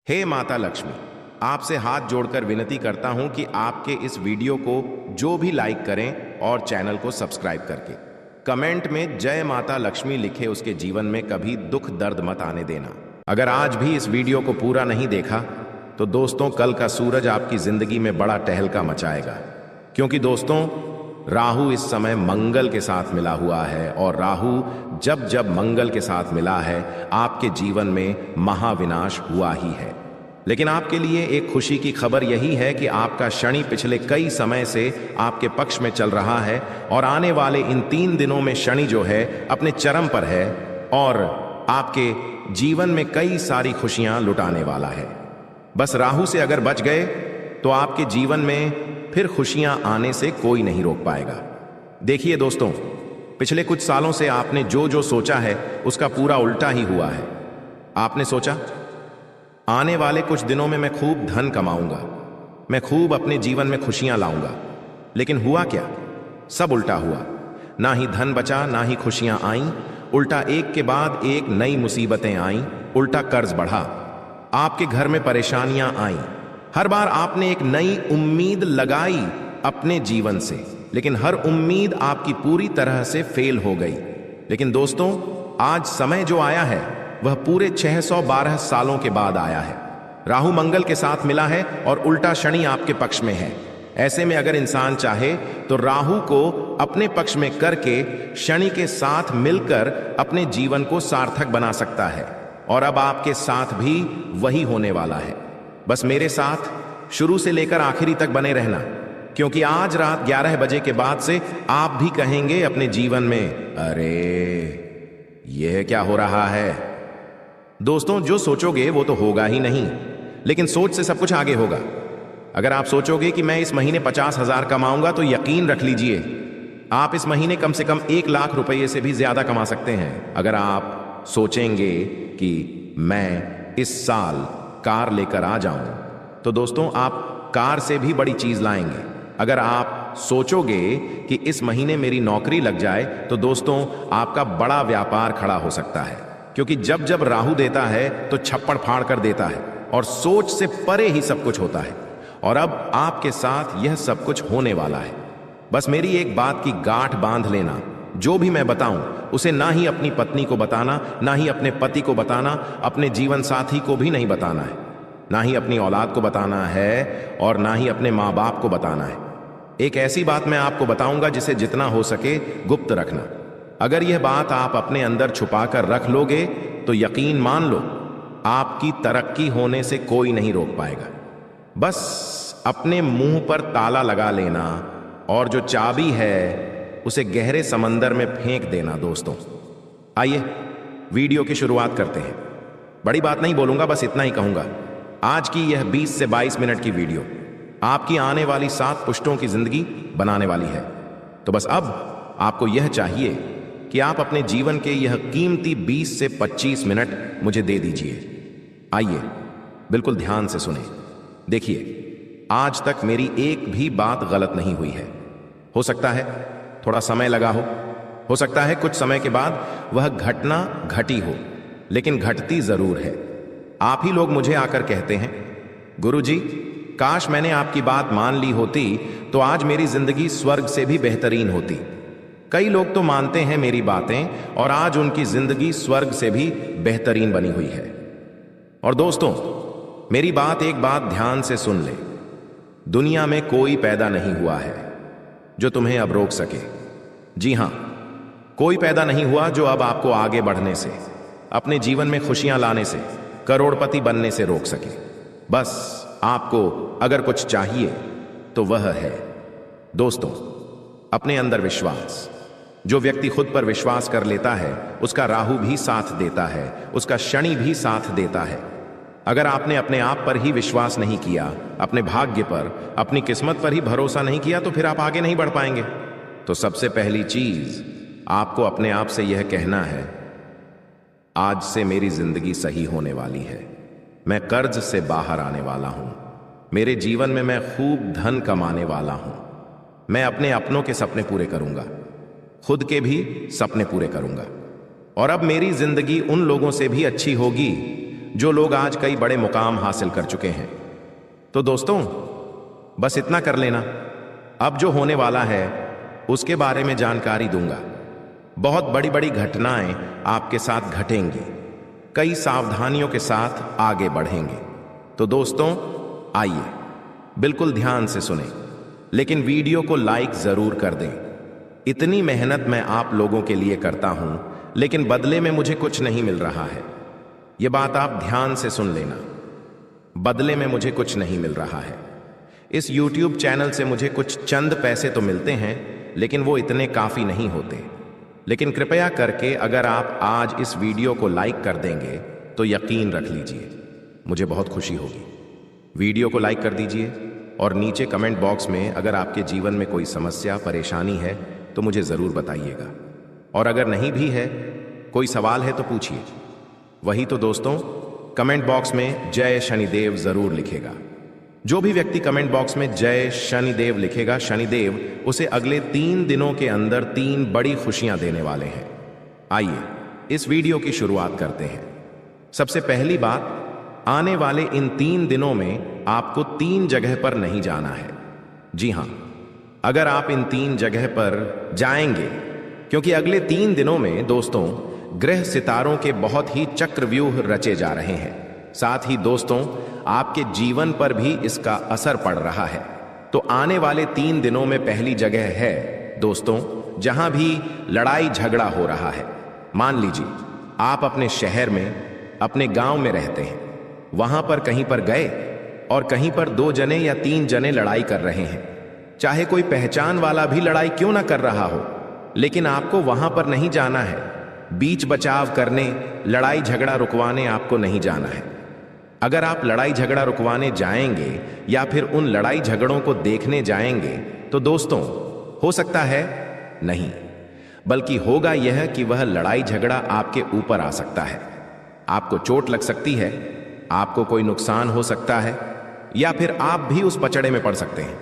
हे माता लक्ष्मी, आपसे हाथ जोड़कर विनती करता हूं कि आपके इस वीडियो को जो भी लाइक करें और चैनल को सब्सक्राइब करके कमेंट में जय माता लक्ष्मी लिखे उसके जीवन में कभी दुख दर्द मत आने देना। अगर आज भी इस वीडियो को पूरा नहीं देखा तो दोस्तों कल का सूरज आपकी जिंदगी में बड़ा टहलका मचाएगा, क्योंकि दोस्तों राहु इस समय मंगल के साथ मिला हुआ है और राहु जब जब मंगल के साथ मिला है आपके जीवन में महाविनाश हुआ ही है। लेकिन आपके लिए एक खुशी की खबर यही है कि आपका शनि पिछले कई समय से आपके पक्ष में चल रहा है और आने वाले इन 3 दिनों में शनि जो है अपने चरम पर है और आपके जीवन में कई सारी खुशियां लुटाने वाला है। बस राहु से अगर बच गए तो आपके जीवन में फिर खुशियां आने से कोई नहीं रोक पाएगा। देखिए दोस्तों, पिछले कुछ सालों से आपने जो सोचा है उसका पूरा उल्टा ही हुआ है। आपने सोचा आने वाले कुछ दिनों में मैं खूब धन कमाऊंगा, मैं खूब अपने जीवन में खुशियां लाऊंगा, लेकिन हुआ क्या? सब उल्टा हुआ। ना ही धन बचा, ना ही खुशियां आईं, उल्टा एक के बाद एक नई मुसीबतें आईं, उल्टा कर्ज बढ़ा, आपके घर में परेशानियां आईं। हर बार आपने एक नई उम्मीद लगाई अपने जीवन से, लेकिन हर उम्मीद आपकी पूरी तरह से फेल हो गई। लेकिन दोस्तों आज समय जो आया है वह पूरे 612 सालों के बाद आया है। राहु मंगल के साथ मिला है और उल्टा शनि आपके पक्ष में है। ऐसे में अगर इंसान चाहे तो राहु को अपने पक्ष में करके शनि के साथ मिलकर अपने जीवन को सार्थक बना सकता है, और अब आपके साथ भी वही होने वाला है। बस मेरे साथ शुरू से लेकर आखिरी तक बने रहना, क्योंकि आज रात 11 बजे के बाद से आप भी कहेंगे अपने जीवन में, अरे यह क्या हो रहा है। दोस्तों जो सोचोगे वो तो होगा ही नहीं, लेकिन सोच से सब कुछ आगे होगा। अगर आप सोचोगे कि मैं इस महीने 50,000 कमाऊंगा तो यकीन रख लीजिए आप इस महीने कम से कम 1 लाख रुपए से भी ज्यादा कमा सकते हैं। अगर आप सोचेंगे कि मैं इस साल कार लेकर आ जाऊं तो दोस्तों आप कार से भी बड़ी चीज लाएंगे। अगर आप सोचोगे कि इस महीने मेरी नौकरी लग जाए तो दोस्तों आपका बड़ा व्यापार खड़ा हो सकता है, क्योंकि जब जब राहु देता है तो छप्पड़ फाड़ कर देता है और सोच से परे ही सब कुछ होता है। और अब आपके साथ यह सब कुछ होने वाला है। बस मेरी एक बात की गांठ बांध लेना, जो भी मैं बताऊं उसे ना ही अपनी पत्नी को बताना, ना ही अपने पति को बताना, अपने जीवन साथी को भी नहीं बताना है, ना ही अपनी औलाद को बताना है और ना ही अपने माँ बाप को बताना है। एक ऐसी बात मैं आपको बताऊंगा जिसे जितना हो सके गुप्त रखना। अगर यह बात आप अपने अंदर छुपाकर रख लोगे तो यकीन मान लो आपकी तरक्की होने से कोई नहीं रोक पाएगा। बस अपने मुंह पर ताला लगा लेना और जो चाबी है उसे गहरे समंदर में फेंक देना। दोस्तों आइए वीडियो की शुरुआत करते हैं। बड़ी बात नहीं बोलूंगा, बस इतना ही कहूंगा। आज की यह 20 से 22 मिनट की वीडियो आपकी आने वाली 7 पुश्तों की जिंदगी बनाने वाली है। तो बस अब आपको यह चाहिए कि आप अपने जीवन के यह कीमती 20 से 25 मिनट मुझे दे दीजिए। आइए बिल्कुल ध्यान से सुने। देखिए आज तक मेरी एक भी बात गलत नहीं हुई है। हो सकता है थोड़ा समय लगा हो सकता है कुछ समय के बाद वह घटना घटी हो, लेकिन घटती जरूर है। आप ही लोग मुझे आकर कहते हैं, गुरुजी काश मैंने आपकी बात मान ली होती तो आज मेरी जिंदगी स्वर्ग से भी बेहतरीन होती। कई लोग तो मानते हैं मेरी बातें और आज उनकी जिंदगी स्वर्ग से भी बेहतरीन बनी हुई है। और दोस्तों मेरी बात एक बात ध्यान से सुन ले, दुनिया में कोई पैदा नहीं हुआ है जो तुम्हें अब रोक सके। जी हां, कोई पैदा नहीं हुआ जो अब आपको आगे बढ़ने से, अपने जीवन में खुशियां लाने से, करोड़पति बनने से रोक सके। बस आपको अगर कुछ चाहिए तो वह है दोस्तों अपने अंदर विश्वास। जो व्यक्ति खुद पर विश्वास कर लेता है उसका राहु भी साथ देता है, उसका शनि भी साथ देता है। अगर आपने अपने आप पर ही विश्वास नहीं किया, अपने भाग्य पर, अपनी किस्मत पर ही भरोसा नहीं किया, तो फिर आप आगे नहीं बढ़ पाएंगे। तो सबसे पहली चीज आपको अपने आप से यह कहना है, आज से मेरी जिंदगी सही होने वाली है। मैं कर्ज से बाहर आने वाला हूं। मेरे जीवन में मैं खूब धन कमाने वाला हूं। मैं अपने अपनों के सपने पूरे करूंगा, खुद के भी सपने पूरे करूंगा। और अब मेरी जिंदगी उन लोगों से भी अच्छी होगी जो लोग आज कई बड़े मुकाम हासिल कर चुके हैं। तो दोस्तों, बस इतना कर लेना। अब जो होने वाला है उसके बारे में जानकारी दूंगा। बहुत बड़ी बड़ी घटनाएं आपके साथ घटेंगी, कई सावधानियों के साथ आगे बढ़ेंगे। तो दोस्तों, आइए बिल्कुल ध्यान से सुने, लेकिन वीडियो को लाइक जरूर कर दें। इतनी मेहनत मैं आप लोगों के लिए करता हूं, लेकिन बदले में मुझे कुछ नहीं मिल रहा है। यह बात आप ध्यान से सुन लेना। बदले में मुझे कुछ नहीं मिल रहा है। इस YouTube चैनल से मुझे कुछ चंद पैसे तो मिलते हैं, लेकिन वो इतने काफी नहीं होते। लेकिन कृपया करके अगर आप आज इस वीडियो को लाइक कर देंगे तो यकीन रख लीजिए मुझे बहुत खुशी होगी। वीडियो को लाइक कर दीजिए और नीचे कमेंट बॉक्स में अगर आपके जीवन में कोई समस्या परेशानी है तो मुझे ज़रूर बताइएगा। और अगर नहीं भी है, कोई सवाल है तो पूछिए। वही तो दोस्तों, कमेंट बॉक्स में जय शनिदेव ज़रूर लिखेगा। जो भी व्यक्ति कमेंट बॉक्स में जय शनिदेव लिखेगा, शनिदेव उसे अगले 3 दिनों के अंदर 3 बड़ी खुशियां देने वाले हैं। आइए इस वीडियो की शुरुआत करते हैं। सबसे पहली बात, आने वाले इन 3 दिनों में आपको 3 जगह पर नहीं जाना है। जी हां, अगर आप इन 3 जगह पर जाएंगे, क्योंकि अगले 3 दिनों में दोस्तों ग्रह सितारों के बहुत ही चक्रव्यूह रचे जा रहे हैं। साथ ही दोस्तों आपके जीवन पर भी इसका असर पड़ रहा है। तो आने वाले 3 दिनों में पहली जगह है दोस्तों जहां भी लड़ाई झगड़ा हो रहा है। मान लीजिए आप अपने शहर में, अपने गांव में रहते हैं, वहां पर कहीं पर गए और कहीं पर 2 जने या 3 जने लड़ाई कर रहे हैं। चाहे कोई पहचान वाला भी लड़ाई क्यों ना कर रहा हो, लेकिन आपको वहां पर नहीं जाना है। बीच बचाव करने, लड़ाई झगड़ा रुकवाने आपको नहीं जाना है। अगर आप लड़ाई झगड़ा रुकवाने जाएंगे या फिर उन लड़ाई झगड़ों को देखने जाएंगे तो दोस्तों हो सकता है नहीं, बल्कि होगा यह कि वह लड़ाई झगड़ा आपके ऊपर आ सकता है। आपको चोट लग सकती है, आपको कोई नुकसान हो सकता है, या फिर आप भी उस पचड़े में पड़ सकते हैं।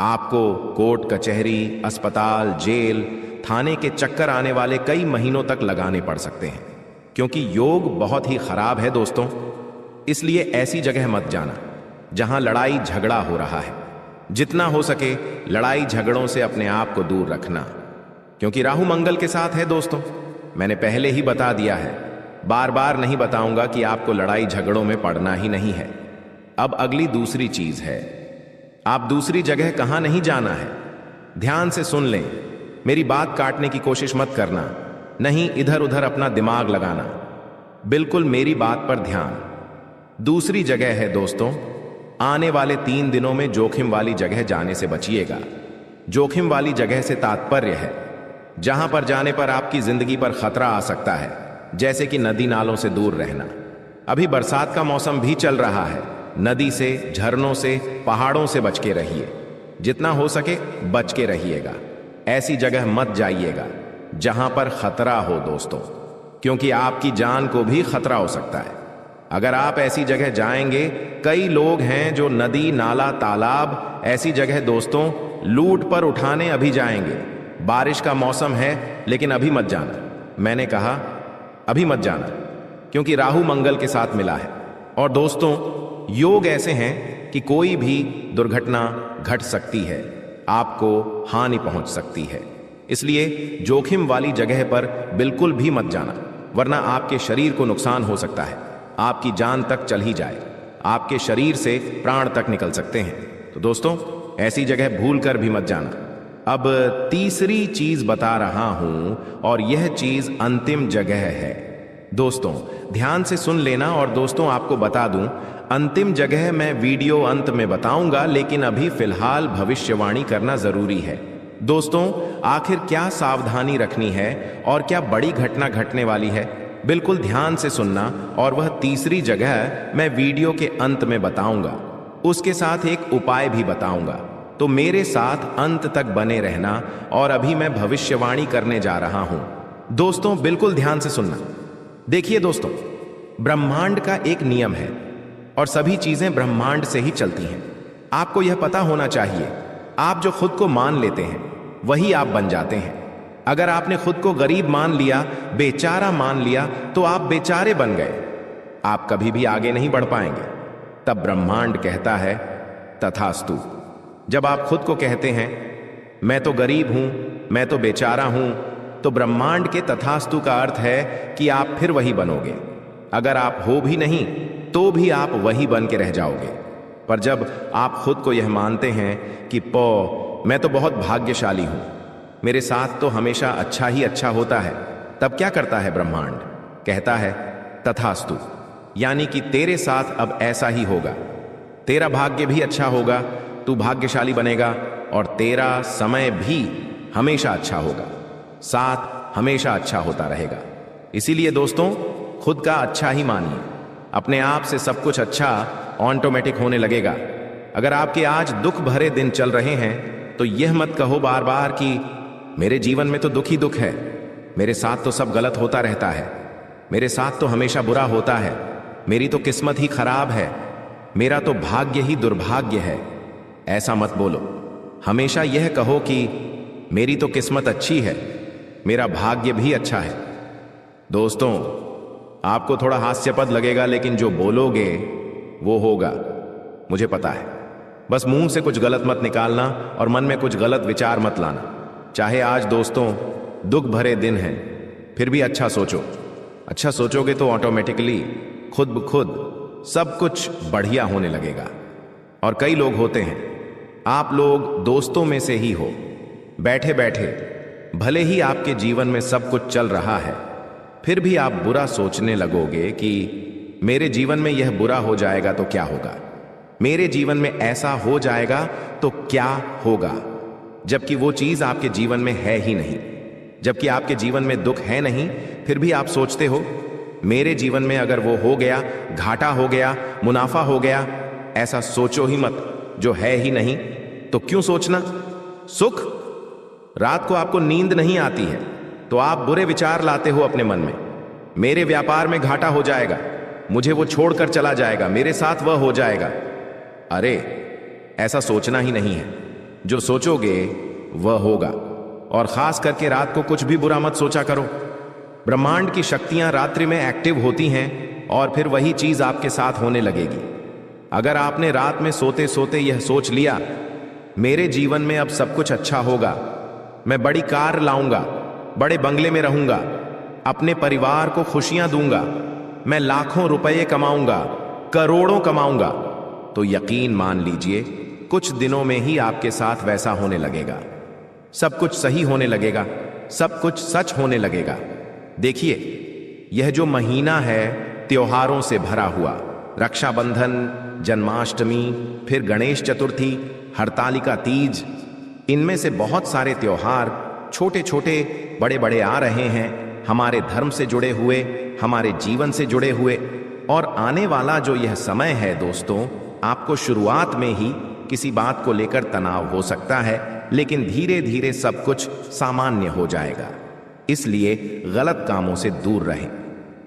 आपको कोर्ट कचहरी, अस्पताल, जेल, थाने के चक्कर आने वाले कई महीनों तक लगाने पड़ सकते हैं, क्योंकि योग बहुत ही खराब है दोस्तों। इसलिए ऐसी जगह मत जाना जहां लड़ाई झगड़ा हो रहा है। जितना हो सके लड़ाई झगड़ों से अपने आप को दूर रखना, क्योंकि राहु मंगल के साथ है दोस्तों। मैंने पहले ही बता दिया है, बार बार नहीं बताऊंगा कि आपको लड़ाई झगड़ों में पड़ना ही नहीं है। अब अगली दूसरी चीज है, आप दूसरी जगह कहां नहीं जाना है। ध्यान से सुन लें, मेरी बात काटने की कोशिश मत करना, नहीं इधर उधर अपना दिमाग लगाना। बिल्कुल मेरी बात पर ध्यान। दूसरी जगह है दोस्तों, आने वाले 3 दिनों में जोखिम वाली जगह जाने से बचिएगा। जोखिम वाली जगह से तात्पर्य है जहां पर जाने पर आपकी जिंदगी पर खतरा आ सकता है, जैसे कि नदी नालों से दूर रहना। अभी बरसात का मौसम भी चल रहा है। नदी से, झरनों से, पहाड़ों से बच के रहिए। जितना हो सके बच के रहिएगा। ऐसी जगह मत जाइएगा जहां पर खतरा हो दोस्तों, क्योंकि आपकी जान को भी खतरा हो सकता है। अगर आप ऐसी जगह जाएंगे, कई लोग हैं जो नदी, नाला, तालाब, ऐसी जगह दोस्तों लूट पर उठाने अभी जाएंगे। बारिश का मौसम है, लेकिन अभी मत जाना। मैंने कहा अभी मत जाना, क्योंकि राहु मंगल के साथ मिला है। और दोस्तों योग ऐसे हैं कि कोई भी दुर्घटना घट सकती है, आपको हानि पहुंच सकती है। इसलिए जोखिम वाली जगह पर बिल्कुल भी मत जाना, वरना आपके शरीर को नुकसान हो सकता है। आपकी जान तक चल ही जाए, आपके शरीर से प्राण तक निकल सकते हैं। तो दोस्तों ऐसी जगह भूल कर भी मत जाना। अब तीसरी चीज बता रहा हूं, और यह चीज अंतिम जगह है। दोस्तों ध्यान से सुन लेना। और दोस्तों आपको बता दूं, अंतिम जगह मैं वीडियो अंत में बताऊंगा, लेकिन अभी फिलहाल भविष्यवाणी करना जरूरी है। दोस्तों आखिर क्या सावधानी रखनी है और क्या बड़ी घटना घटने वाली है, बिल्कुल ध्यान से सुनना। और वह तीसरी जगह मैं वीडियो के अंत में बताऊंगा, उसके साथ एक उपाय भी बताऊंगा। तो मेरे साथ अंत तक बने रहना। और अभी मैं भविष्यवाणी करने जा रहा हूं। दोस्तों बिल्कुल ध्यान से सुनना। देखिए दोस्तों, ब्रह्मांड का एक नियम है और सभी चीजें ब्रह्मांड से ही चलती हैं। आपको यह पता होना चाहिए, आप जो खुद को मान लेते हैं वही आप बन जाते हैं। अगर आपने खुद को गरीब मान लिया, बेचारा मान लिया, तो आप बेचारे बन गए। आप कभी भी आगे नहीं बढ़ पाएंगे। तब ब्रह्मांड कहता है तथास्तु। जब आप खुद को कहते हैं मैं तो गरीब हूं, मैं तो बेचारा हूं, तो ब्रह्मांड के तथास्तु का अर्थ है कि आप फिर वही बनोगे। अगर आप हो भी नहीं तो भी आप वही बन के रह जाओगे। पर जब आप खुद को यह मानते हैं कि मैं तो बहुत भाग्यशाली हूं, मेरे साथ तो हमेशा अच्छा ही अच्छा होता है, तब क्या करता है ब्रह्मांड? कहता है तथास्तु, यानी कि तेरे साथ अब ऐसा ही होगा। तेरा भाग्य भी अच्छा होगा, तू भाग्यशाली बनेगा और तेरा समय भी हमेशा अच्छा होगा, साथ हमेशा अच्छा होता रहेगा। इसीलिए दोस्तों, खुद का अच्छा ही मानिए। अपने आप से सब कुछ अच्छा ऑटोमेटिक होने लगेगा। अगर आपके आज दुख भरे दिन चल रहे हैं तो यह मत कहो बार बार कि मेरे जीवन में तो दुख ही दुख है, मेरे साथ तो सब गलत होता रहता है, मेरे साथ तो हमेशा बुरा होता है, मेरी तो किस्मत ही खराब है, मेरा तो भाग्य ही दुर्भाग्य है। ऐसा मत बोलो। हमेशा यह कहो कि मेरी तो किस्मत अच्छी है, मेरा भाग्य भी अच्छा है। दोस्तों, आपको थोड़ा हास्यपद लगेगा, लेकिन जो बोलोगे वो होगा, मुझे पता है। बस मुंह से कुछ गलत मत निकालना और मन में कुछ गलत विचार मत लाना। चाहे आज दोस्तों दुख भरे दिन हैं, फिर भी अच्छा सोचो। अच्छा सोचोगे तो ऑटोमेटिकली खुद ब खुद सब कुछ बढ़िया होने लगेगा। और कई लोग होते हैं, आप लोग दोस्तों में से ही हो, बैठे बैठे भले ही आपके जीवन में सब कुछ चल रहा है, फिर भी आप बुरा सोचने लगोगे कि मेरे जीवन में यह बुरा हो जाएगा तो क्या होगा, मेरे जीवन में ऐसा हो जाएगा तो क्या होगा, जबकि वो चीज आपके जीवन में है ही नहीं। जबकि आपके जीवन में दुख है नहीं, फिर भी आप सोचते हो मेरे जीवन में अगर वो हो गया, घाटा हो गया, मुनाफा हो गया। ऐसा सोचो ही मत, जो है ही नहीं तो क्यों सोचना। सुख, रात को आपको नींद नहीं आती है तो आप बुरे विचार लाते हो अपने मन में। मेरे व्यापार में घाटा हो जाएगा, मुझे वो छोड़कर चला जाएगा, मेरे साथ वह हो जाएगा। अरे, ऐसा सोचना ही नहीं है। जो सोचोगे वह होगा। और खास करके रात को कुछ भी बुरा मत सोचा करो। ब्रह्मांड की शक्तियां रात्रि में एक्टिव होती हैं और फिर वही चीज आपके साथ होने लगेगी। अगर आपने रात में सोते सोते यह सोच लिया मेरे जीवन में अब सब कुछ अच्छा होगा, मैं बड़ी कार लाऊंगा, बड़े बंगले में रहूंगा, अपने परिवार को खुशियां दूंगा, मैं लाखों रुपए कमाऊंगा, करोड़ों कमाऊंगा, तो यकीन मान लीजिए कुछ दिनों में ही आपके साथ वैसा होने लगेगा। सब कुछ सही होने लगेगा, सब कुछ सच होने लगेगा। देखिए, यह जो महीना है त्योहारों से भरा हुआ, रक्षाबंधन, जन्माष्टमी, फिर गणेश चतुर्थी, हरतालिका तीज, इनमें से बहुत सारे त्योहार छोटे छोटे बड़े बड़े आ रहे हैं, हमारे धर्म से जुड़े हुए, हमारे जीवन से जुड़े हुए। और आने वाला जो यह समय है दोस्तों, आपको शुरुआत में ही किसी बात को लेकर तनाव हो सकता है, लेकिन धीरे धीरे सब कुछ सामान्य हो जाएगा। इसलिए गलत कामों से दूर रहें।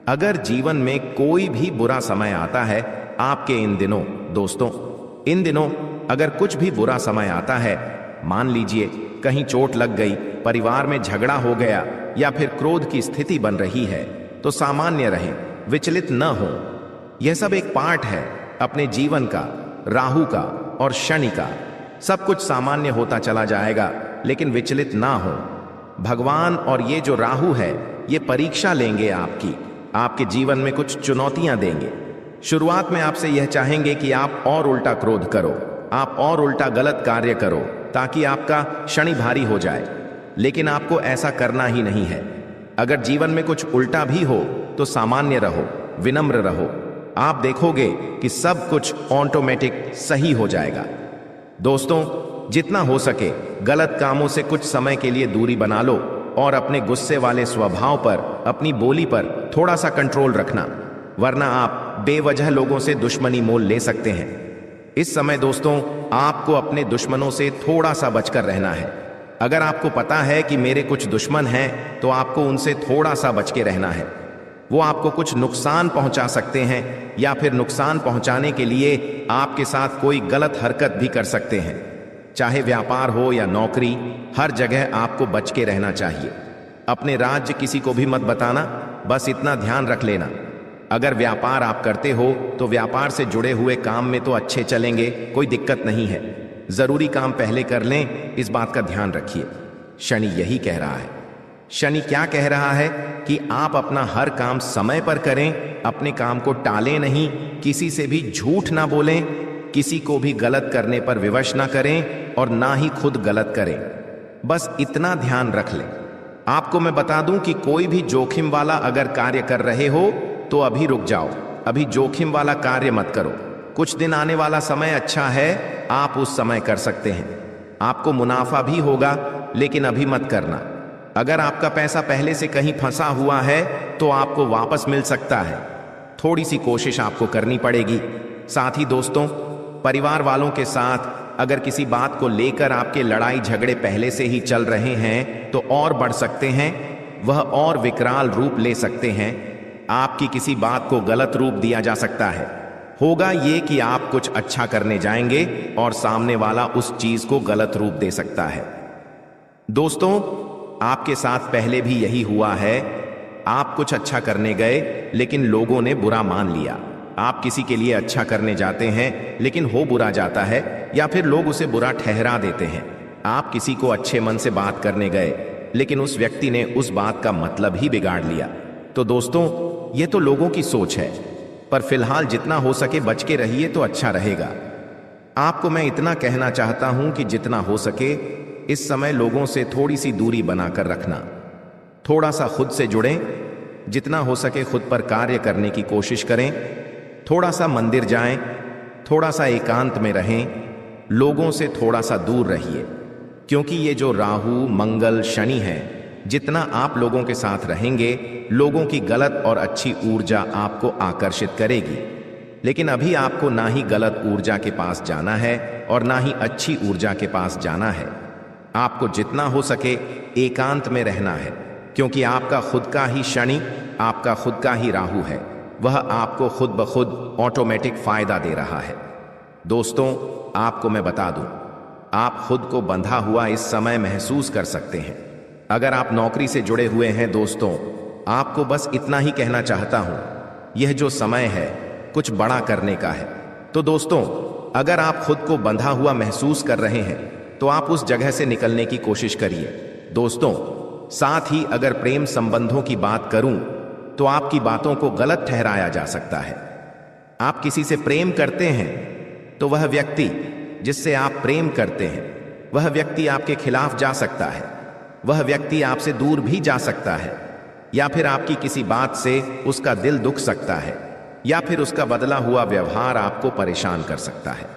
अगर जीवन में कोई भी बुरा समय आता है आपके इन दिनों, दोस्तों, इन दिनों अगर कुछ भी बुरा समय आता है, मान लीजिए कहीं चोट लग गई, परिवार में झगड़ा हो गया या फिर क्रोध की स्थिति बन रही है, तो सामान्य रहें, विचलित न हो। यह सब एक पार्ट है अपने जीवन का, राहु का और शनि का। सब कुछ सामान्य होता चला जाएगा, लेकिन विचलित ना हो। भगवान और ये जो राहु है, ये परीक्षा लेंगे आपकी, आपके जीवन में कुछ चुनौतियां देंगे। शुरुआत में आपसे यह चाहेंगे कि आप और उल्टा क्रोध करो, आप और उल्टा गलत कार्य करो, ताकि आपका शनि भारी हो जाए। लेकिन आपको ऐसा करना ही नहीं है। अगर जीवन में कुछ उल्टा भी हो तो सामान्य रहो, विनम्र रहो। आप देखोगे कि सब कुछ ऑटोमेटिक सही हो जाएगा। दोस्तों, जितना हो सके गलत कामों से कुछ समय के लिए दूरी बना लो और अपने गुस्से वाले स्वभाव पर, अपनी बोली पर थोड़ा सा कंट्रोल रखना, वरना आप बेवजह लोगों से दुश्मनी मोल ले सकते हैं। इस समय दोस्तों, आपको अपने दुश्मनों से थोड़ा सा बचकर रहना है। अगर आपको पता है कि मेरे कुछ दुश्मन हैं, तो आपको उनसे थोड़ा सा बच के रहना है। वो आपको कुछ नुकसान पहुंचा सकते हैं या फिर नुकसान पहुंचाने के लिए आपके साथ कोई गलत हरकत भी कर सकते हैं। चाहे व्यापार हो या नौकरी, हर जगह आपको बच के रहना चाहिए। अपने राज्य किसी को भी मत बताना, बस इतना ध्यान रख लेना। अगर व्यापार आप करते हो तो व्यापार से जुड़े हुए काम में तो अच्छे चलेंगे, कोई दिक्कत नहीं है। जरूरी काम पहले कर लें, इस बात का ध्यान रखिए। शनि यही कह रहा है। शनि क्या कह रहा है कि आप अपना हर काम समय पर करें, अपने काम को टालें नहीं, किसी से भी झूठ ना बोलें, किसी को भी गलत करने पर विवश ना करें और ना ही खुद गलत करें। बस इतना ध्यान रख लें। आपको मैं बता दूं कि कोई भी जोखिम वाला अगर कार्य कर रहे हो तो अभी रुक जाओ, अभी जोखिम वाला कार्य मत करो। कुछ दिन आने वाला समय अच्छा है, आप उस समय कर सकते हैं, आपको मुनाफा भी होगा, लेकिन अभी मत करना। अगर आपका पैसा पहले से कहीं फंसा हुआ है तो आपको वापस मिल सकता है, थोड़ी सी कोशिश आपको करनी पड़ेगी। साथ ही दोस्तों, परिवार वालों के साथ अगर किसी बात को लेकर आपके लड़ाई झगड़े पहले से ही चल रहे हैं तो और बढ़ सकते हैं, वह और विकराल रूप ले सकते हैं। आपकी किसी बात को गलत रूप दिया जा सकता है। होगा ये कि आप कुछ अच्छा करने जाएंगे और सामने वाला उस चीज को गलत रूप दे सकता है। दोस्तों, आपके साथ पहले भी यही हुआ है। आप कुछ अच्छा करने गए लेकिन लोगों ने बुरा मान लिया। आप किसी के लिए अच्छा करने जाते हैं लेकिन हो बुरा जाता है, या फिर लोग उसे बुरा ठहरा देते हैं। आप किसी को अच्छे मन से बात करने गए लेकिन उस व्यक्ति ने उस बात का मतलब ही बिगाड़ लिया। तो दोस्तों, ये तो लोगों की सोच है, पर फिलहाल जितना हो सके बच के रहिए तो अच्छा रहेगा। आपको मैं इतना कहना चाहता हूं कि जितना हो सके इस समय लोगों से थोड़ी सी दूरी बनाकर रखना, थोड़ा सा खुद से जुड़ें, जितना हो सके खुद पर कार्य करने की कोशिश करें, थोड़ा सा मंदिर जाएं, थोड़ा सा एकांत में रहें, लोगों से थोड़ा सा दूर रहिए, क्योंकि ये जो राहु मंगल शनि है, जितना आप लोगों के साथ रहेंगे लोगों की गलत और अच्छी ऊर्जा आपको आकर्षित करेगी। लेकिन अभी आपको ना ही गलत ऊर्जा के पास जाना है और ना ही अच्छी ऊर्जा के पास जाना है। आपको जितना हो सके एकांत में रहना है, क्योंकि आपका खुद का ही शनि, आपका खुद का ही राहु है, वह आपको खुद ब खुद ऑटोमेटिक फायदा दे रहा है। दोस्तों, आपको मैं बता दूं, आप खुद को बंधा हुआ इस समय महसूस कर सकते हैं। अगर आप नौकरी से जुड़े हुए हैं दोस्तों, आपको बस इतना ही कहना चाहता हूं, यह जो समय है कुछ बड़ा करने का है। तो दोस्तों, अगर आप खुद को बंधा हुआ महसूस कर रहे हैं तो आप उस जगह से निकलने की कोशिश करिए। दोस्तों, साथ ही अगर प्रेम संबंधों की बात करूं तो आपकी बातों को गलत ठहराया जा सकता है। आप किसी से प्रेम करते हैं तो वह व्यक्ति जिससे आप प्रेम करते हैं वह व्यक्ति आपके खिलाफ जा सकता है, वह व्यक्ति आपसे दूर भी जा सकता है, या फिर आपकी किसी बात से उसका दिल दुख सकता है, या फिर उसका बदला हुआ व्यवहार आपको परेशान कर सकता है।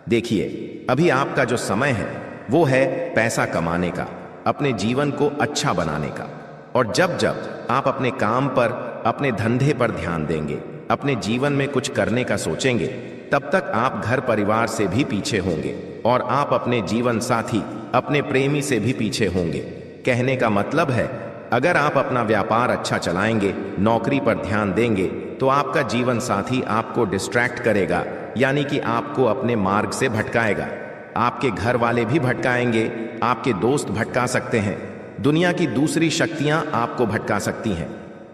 देखिए, अभी आपका जो समय है वो है पैसा कमाने का, अपने जीवन को अच्छा बनाने का। और जब जब आप अपने काम पर, अपने धंधे पर ध्यान देंगे, अपने जीवन में कुछ करने का सोचेंगे, तब तक आप घर परिवार से भी पीछे होंगे और आप अपने जीवन साथी, अपने प्रेमी से भी पीछे होंगे। कहने का मतलब है, अगर आप अपना व्यापार अच्छा चलाएंगे, नौकरी पर ध्यान देंगे, तो आपका जीवन साथी आपको डिस्ट्रैक्ट करेगा, यानी कि आपको अपने मार्ग से भटकाएगा। आपके घर वाले भी भटकाएंगे, आपके दोस्त भटका सकते हैं, दुनिया की दूसरी शक्तियां आपको भटका सकती हैं,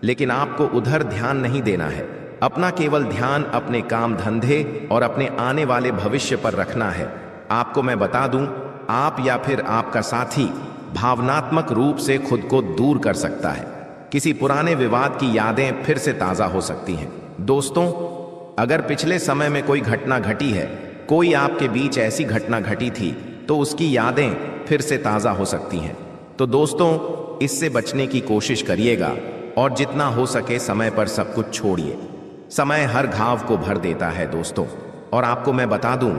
लेकिन आपको उधर ध्यान नहीं देना है। अपना केवल ध्यान अपने काम धंधे और अपने आने वाले भविष्य पर रखना है। आपको मैं बता दूं, आप या फिर आपका साथी भावनात्मक रूप से खुद को दूर कर सकता है। किसी पुराने विवाद की यादें फिर से ताजा हो सकती हैं। दोस्तों, अगर पिछले समय में कोई घटना घटी है, कोई आपके बीच ऐसी घटना घटी थी, तो उसकी यादें फिर से ताजा हो सकती हैं। तो दोस्तों, इससे बचने की कोशिश करिएगा और जितना हो सके समय पर सब कुछ छोड़िए। समय हर घाव को भर देता है दोस्तों। और आपको मैं बता दूं,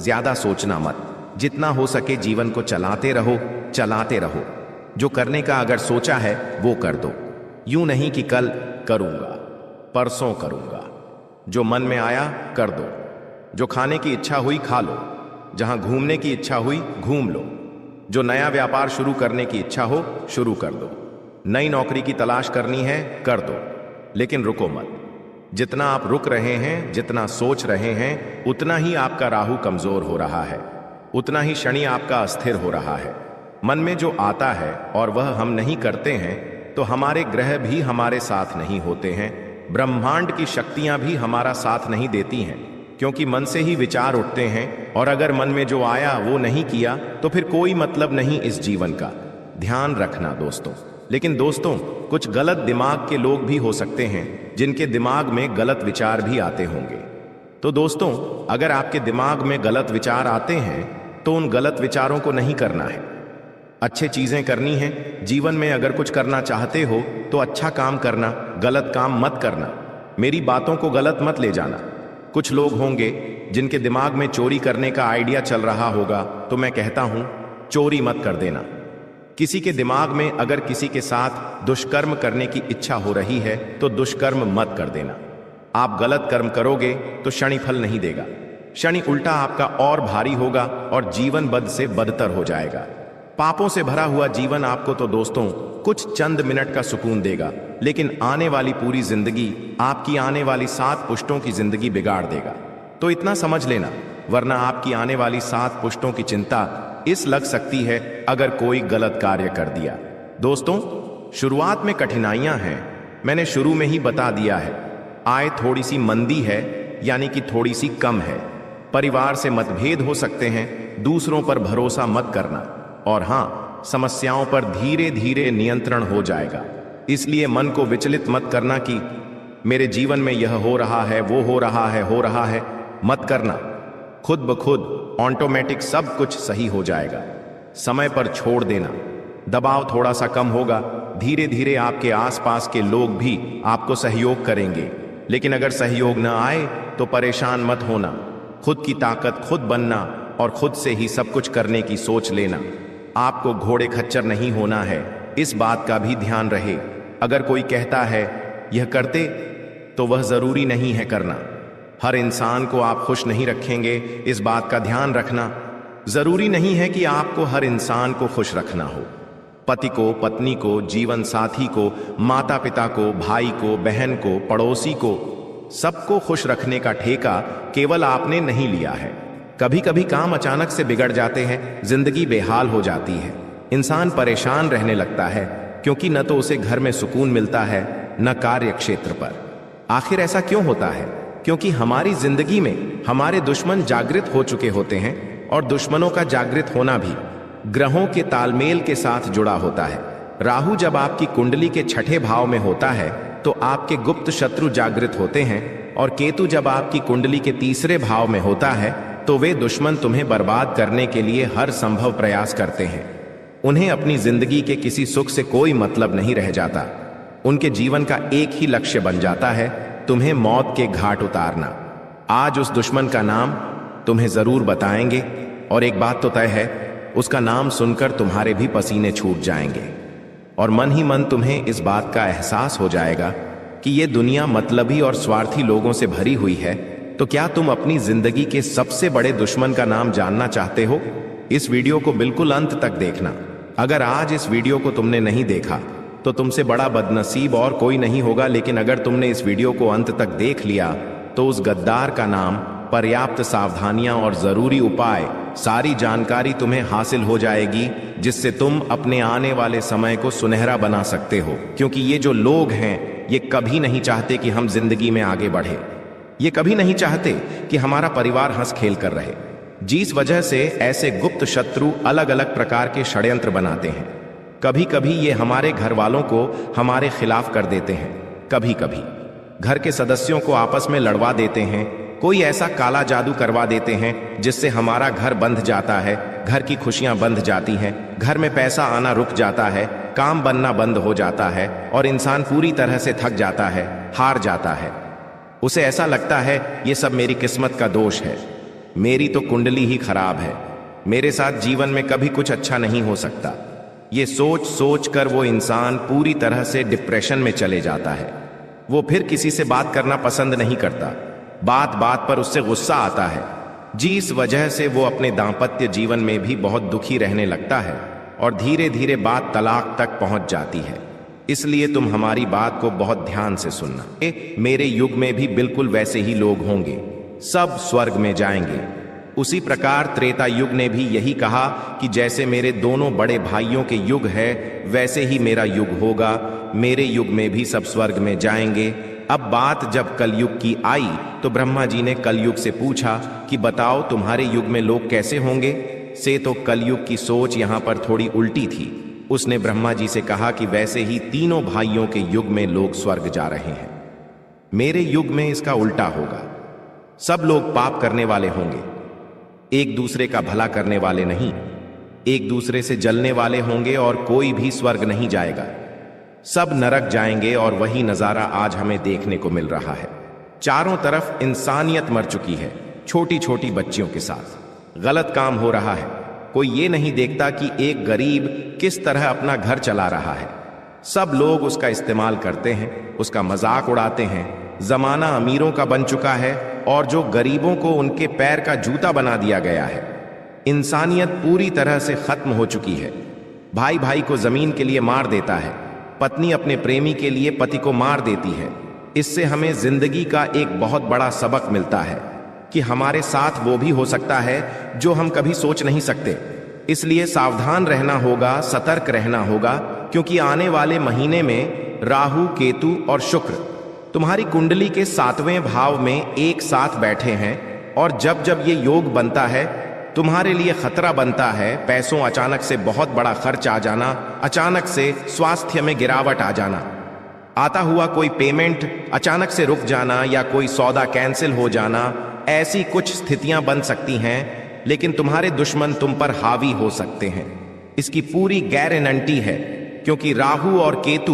ज्यादा सोचना मत, जितना हो सके जीवन को चलाते रहो, चलाते रहो। जो करने का अगर सोचा है वो कर दो, यूं नहीं कि कल करूंगा, परसों करूंगा। जो मन में आया कर दो, जो खाने की इच्छा हुई खा लो, जहां घूमने की इच्छा हुई घूम लो, जो नया व्यापार शुरू करने की इच्छा हो शुरू कर दो, नई नौकरी की तलाश करनी है कर दो, लेकिन रुको मत। जितना आप रुक रहे हैं, जितना सोच रहे हैं, उतना ही आपका राहु कमजोर हो रहा है, उतना ही शनि आपका अस्थिर हो रहा है। मन में जो आता है और वह हम नहीं करते हैं, तो हमारे ग्रह भी हमारे साथ नहीं होते हैं, ब्रह्मांड की शक्तियां भी हमारा साथ नहीं देती हैं, क्योंकि मन से ही विचार उठते हैं और अगर मन में जो आया वो नहीं किया तो फिर कोई मतलब नहीं इस जीवन का। ध्यान रखना दोस्तों। लेकिन दोस्तों, कुछ गलत दिमाग के लोग भी हो सकते हैं जिनके दिमाग में गलत विचार भी आते होंगे। तो दोस्तों, अगर आपके दिमाग में गलत विचार आते हैं तो उन गलत विचारों को नहीं करना है, अच्छी चीजें करनी है। जीवन में अगर कुछ करना चाहते हो तो अच्छा काम करना, गलत काम मत करना। मेरी बातों को गलत मत ले जाना। कुछ लोग होंगे जिनके दिमाग में चोरी करने का आइडिया चल रहा होगा, तो मैं कहता हूं चोरी मत कर देना। किसी के दिमाग में अगर किसी के साथ दुष्कर्म करने की इच्छा हो रही है तो दुष्कर्म मत कर देना। आप गलत कर्म करोगे तो शनि फल नहीं देगा, शनि उल्टा आपका और भारी होगा और जीवन बद से बदतर हो जाएगा। पापों से भरा हुआ जीवन आपको तो दोस्तों कुछ चंद मिनट का सुकून देगा, लेकिन आने वाली पूरी जिंदगी, आपकी आने वाली 7 पुश्तों की जिंदगी बिगाड़ देगा। तो इतना समझ लेना, वरना आपकी आने वाली 7 पुश्तों की चिंता इस लग सकती है अगर कोई गलत कार्य कर दिया। दोस्तों, शुरुआत में कठिनाइयां हैं, मैंने शुरू में ही बता दिया है। आय थोड़ी सी मंदी है, यानी कि थोड़ी सी कम है। परिवार से मतभेद हो सकते हैं, दूसरों पर भरोसा मत करना। और हां, समस्याओं पर धीरे धीरे नियंत्रण हो जाएगा। इसलिए मन को विचलित मत करना कि मेरे जीवन में यह हो रहा है, वो हो रहा है, मत करना। खुद ब खुद ऑटोमेटिक सब कुछ सही हो जाएगा। समय पर छोड़ देना, दबाव थोड़ा सा कम होगा, धीरे धीरे आपके आसपास के लोग भी आपको सहयोग करेंगे। लेकिन अगर सहयोग न आए तो परेशान मत होना। खुद की ताकत खुद बनना और खुद से ही सब कुछ करने की सोच लेना। आपको घोड़े खच्चर नहीं होना है, इस बात का भी ध्यान रहे। अगर कोई कहता है यह करते, तो वह जरूरी नहीं है करना। हर इंसान को आप खुश नहीं रखेंगे, इस बात का ध्यान रखना। जरूरी नहीं है कि आपको हर इंसान को खुश रखना हो। पति को, पत्नी को, जीवन साथी को, माता पिता को, भाई को, बहन को, पड़ोसी को, सबको खुश रखने का ठेका केवल आपने नहीं लिया है। कभी कभी काम अचानक से बिगड़ जाते हैं, जिंदगी बेहाल हो जाती है, इंसान परेशान रहने लगता है, क्योंकि न तो उसे घर में सुकून मिलता है न कार्य क्षेत्र पर। आखिर ऐसा क्यों होता है? क्योंकि हमारी जिंदगी में हमारे दुश्मन जागृत हो चुके होते हैं और दुश्मनों का जागृत होना भी ग्रहों के तालमेल के साथ जुड़ा होता है। राहु जब आपकी कुंडली के 6ठे भाव में होता है तो आपके गुप्त शत्रु जागृत होते हैं, और केतु जब आपकी कुंडली के 3रे भाव में होता है तो वे दुश्मन तुम्हें बर्बाद करने के लिए हर संभव प्रयास करते हैं। उन्हें अपनी जिंदगी के किसी सुख से कोई मतलब नहीं रह जाता। उनके जीवन का एक ही लक्ष्य बन जाता है, तुम्हें मौत के घाट उतारना। आज उस दुश्मन का नाम तुम्हें जरूर बताएंगे, और एक बात तो तय है, उसका नाम सुनकर तुम्हारे भी पसीने छूट जाएंगे और मन ही मन तुम्हें इस बात का एहसास हो जाएगा कि ये दुनिया मतलबी और स्वार्थी लोगों से भरी हुई है। तो क्या तुम अपनी जिंदगी के सबसे बड़े दुश्मन का नाम जानना चाहते हो? इस वीडियो को बिल्कुल अंत तक देखना। अगर आज इस वीडियो को तुमने नहीं देखा तो तुमसे बड़ा बदनसीब और कोई नहीं होगा, लेकिन अगर तुमने इस वीडियो को अंत तक देख लिया तो उस गद्दार का नाम, पर्याप्त सावधानियां और जरूरी उपाय, सारी जानकारी तुम्हें हासिल हो जाएगी, जिससे तुम अपने आने वाले समय को सुनहरा बना सकते हो। क्योंकि ये जो लोग हैं ये कभी नहीं चाहते कि हम जिंदगी में आगे बढ़े। ये कभी नहीं चाहते कि हमारा परिवार हंस खेल कर रहे, जिस वजह से ऐसे गुप्त शत्रु अलग अलग प्रकार के षड्यंत्र बनाते हैं। कभी कभी ये हमारे घर वालों को हमारे खिलाफ कर देते हैं, कभी कभी घर के सदस्यों को आपस में लड़वा देते हैं, कोई ऐसा काला जादू करवा देते हैं जिससे हमारा घर बंध जाता है, घर की खुशियां बंध जाती हैं, घर में पैसा आना रुक जाता है, काम बनना बंद हो जाता है और इंसान पूरी तरह से थक जाता है, हार जाता है। उसे ऐसा लगता है ये सब मेरी किस्मत का दोष है, मेरी तो कुंडली ही खराब है, मेरे साथ जीवन में कभी कुछ अच्छा नहीं हो सकता। ये सोच सोच कर वो इंसान पूरी तरह से डिप्रेशन में चले जाता है। वो फिर किसी से बात करना पसंद नहीं करता, बात बात पर उससे गुस्सा आता है, जिस वजह से वो अपने दांपत्य जीवन में भी बहुत दुखी रहने लगता है और धीरे धीरे बात तलाक तक पहुंच जाती है। इसलिए तुम हमारी बात को बहुत ध्यान से सुनना। मेरे युग में भी बिल्कुल वैसे ही लोग होंगे, सब स्वर्ग में जाएंगे। उसी प्रकार त्रेता युग ने भी यही कहा कि जैसे मेरे दोनों बड़े भाइयों के युग है वैसे ही मेरा युग होगा, मेरे युग में भी सब स्वर्ग में जाएंगे। अब बात जब कलयुग की आई तो ब्रह्मा जी ने कलयुग से पूछा कि बताओ तुम्हारे युग में लोग कैसे होंगे। से तो कलयुग की सोच यहां पर थोड़ी उल्टी थी। उसने ब्रह्मा जी से कहा कि वैसे ही तीनों भाइयों के युग में लोग स्वर्ग जा रहे हैं, मेरे युग में इसका उल्टा होगा। सब लोग पाप करने वाले होंगे, एक दूसरे का भला करने वाले नहीं, एक दूसरे से जलने वाले होंगे और कोई भी स्वर्ग नहीं जाएगा, सब नरक जाएंगे। और वही नजारा आज हमें देखने को मिल रहा है। चारों तरफ इंसानियत मर चुकी है, छोटी छोटी बच्चियों के साथ गलत काम हो रहा है। कोई ये नहीं देखता कि एक गरीब किस तरह अपना घर चला रहा है। सब लोग उसका इस्तेमाल करते हैं, उसका मजाक उड़ाते हैं। जमाना अमीरों का बन चुका है और जो गरीबों को उनके पैर का जूता बना दिया गया है। इंसानियत पूरी तरह से खत्म हो चुकी है। भाई भाई को जमीन के लिए मार देता है, पत्नी अपने प्रेमी के लिए पति को मार देती है। इससे हमें जिंदगी का एक बहुत बड़ा सबक मिलता है कि हमारे साथ वो भी हो सकता है जो हम कभी सोच नहीं सकते। इसलिए सावधान रहना होगा, सतर्क रहना होगा, क्योंकि आने वाले महीने में राहु, केतु और शुक्र तुम्हारी कुंडली के 7वें भाव में एक साथ बैठे हैं। और जब जब ये योग बनता है तुम्हारे लिए खतरा बनता है। पैसों अचानक से बहुत बड़ा खर्च आ जाना, अचानक से स्वास्थ्य में गिरावट आ जाना, आता हुआ कोई पेमेंट अचानक से रुक जाना या कोई सौदा कैंसिल हो जाना, ऐसी कुछ स्थितियां बन सकती हैं। लेकिन तुम्हारे दुश्मन तुम पर हावी हो सकते हैं, इसकी पूरी गारंटी है, क्योंकि राहु और केतु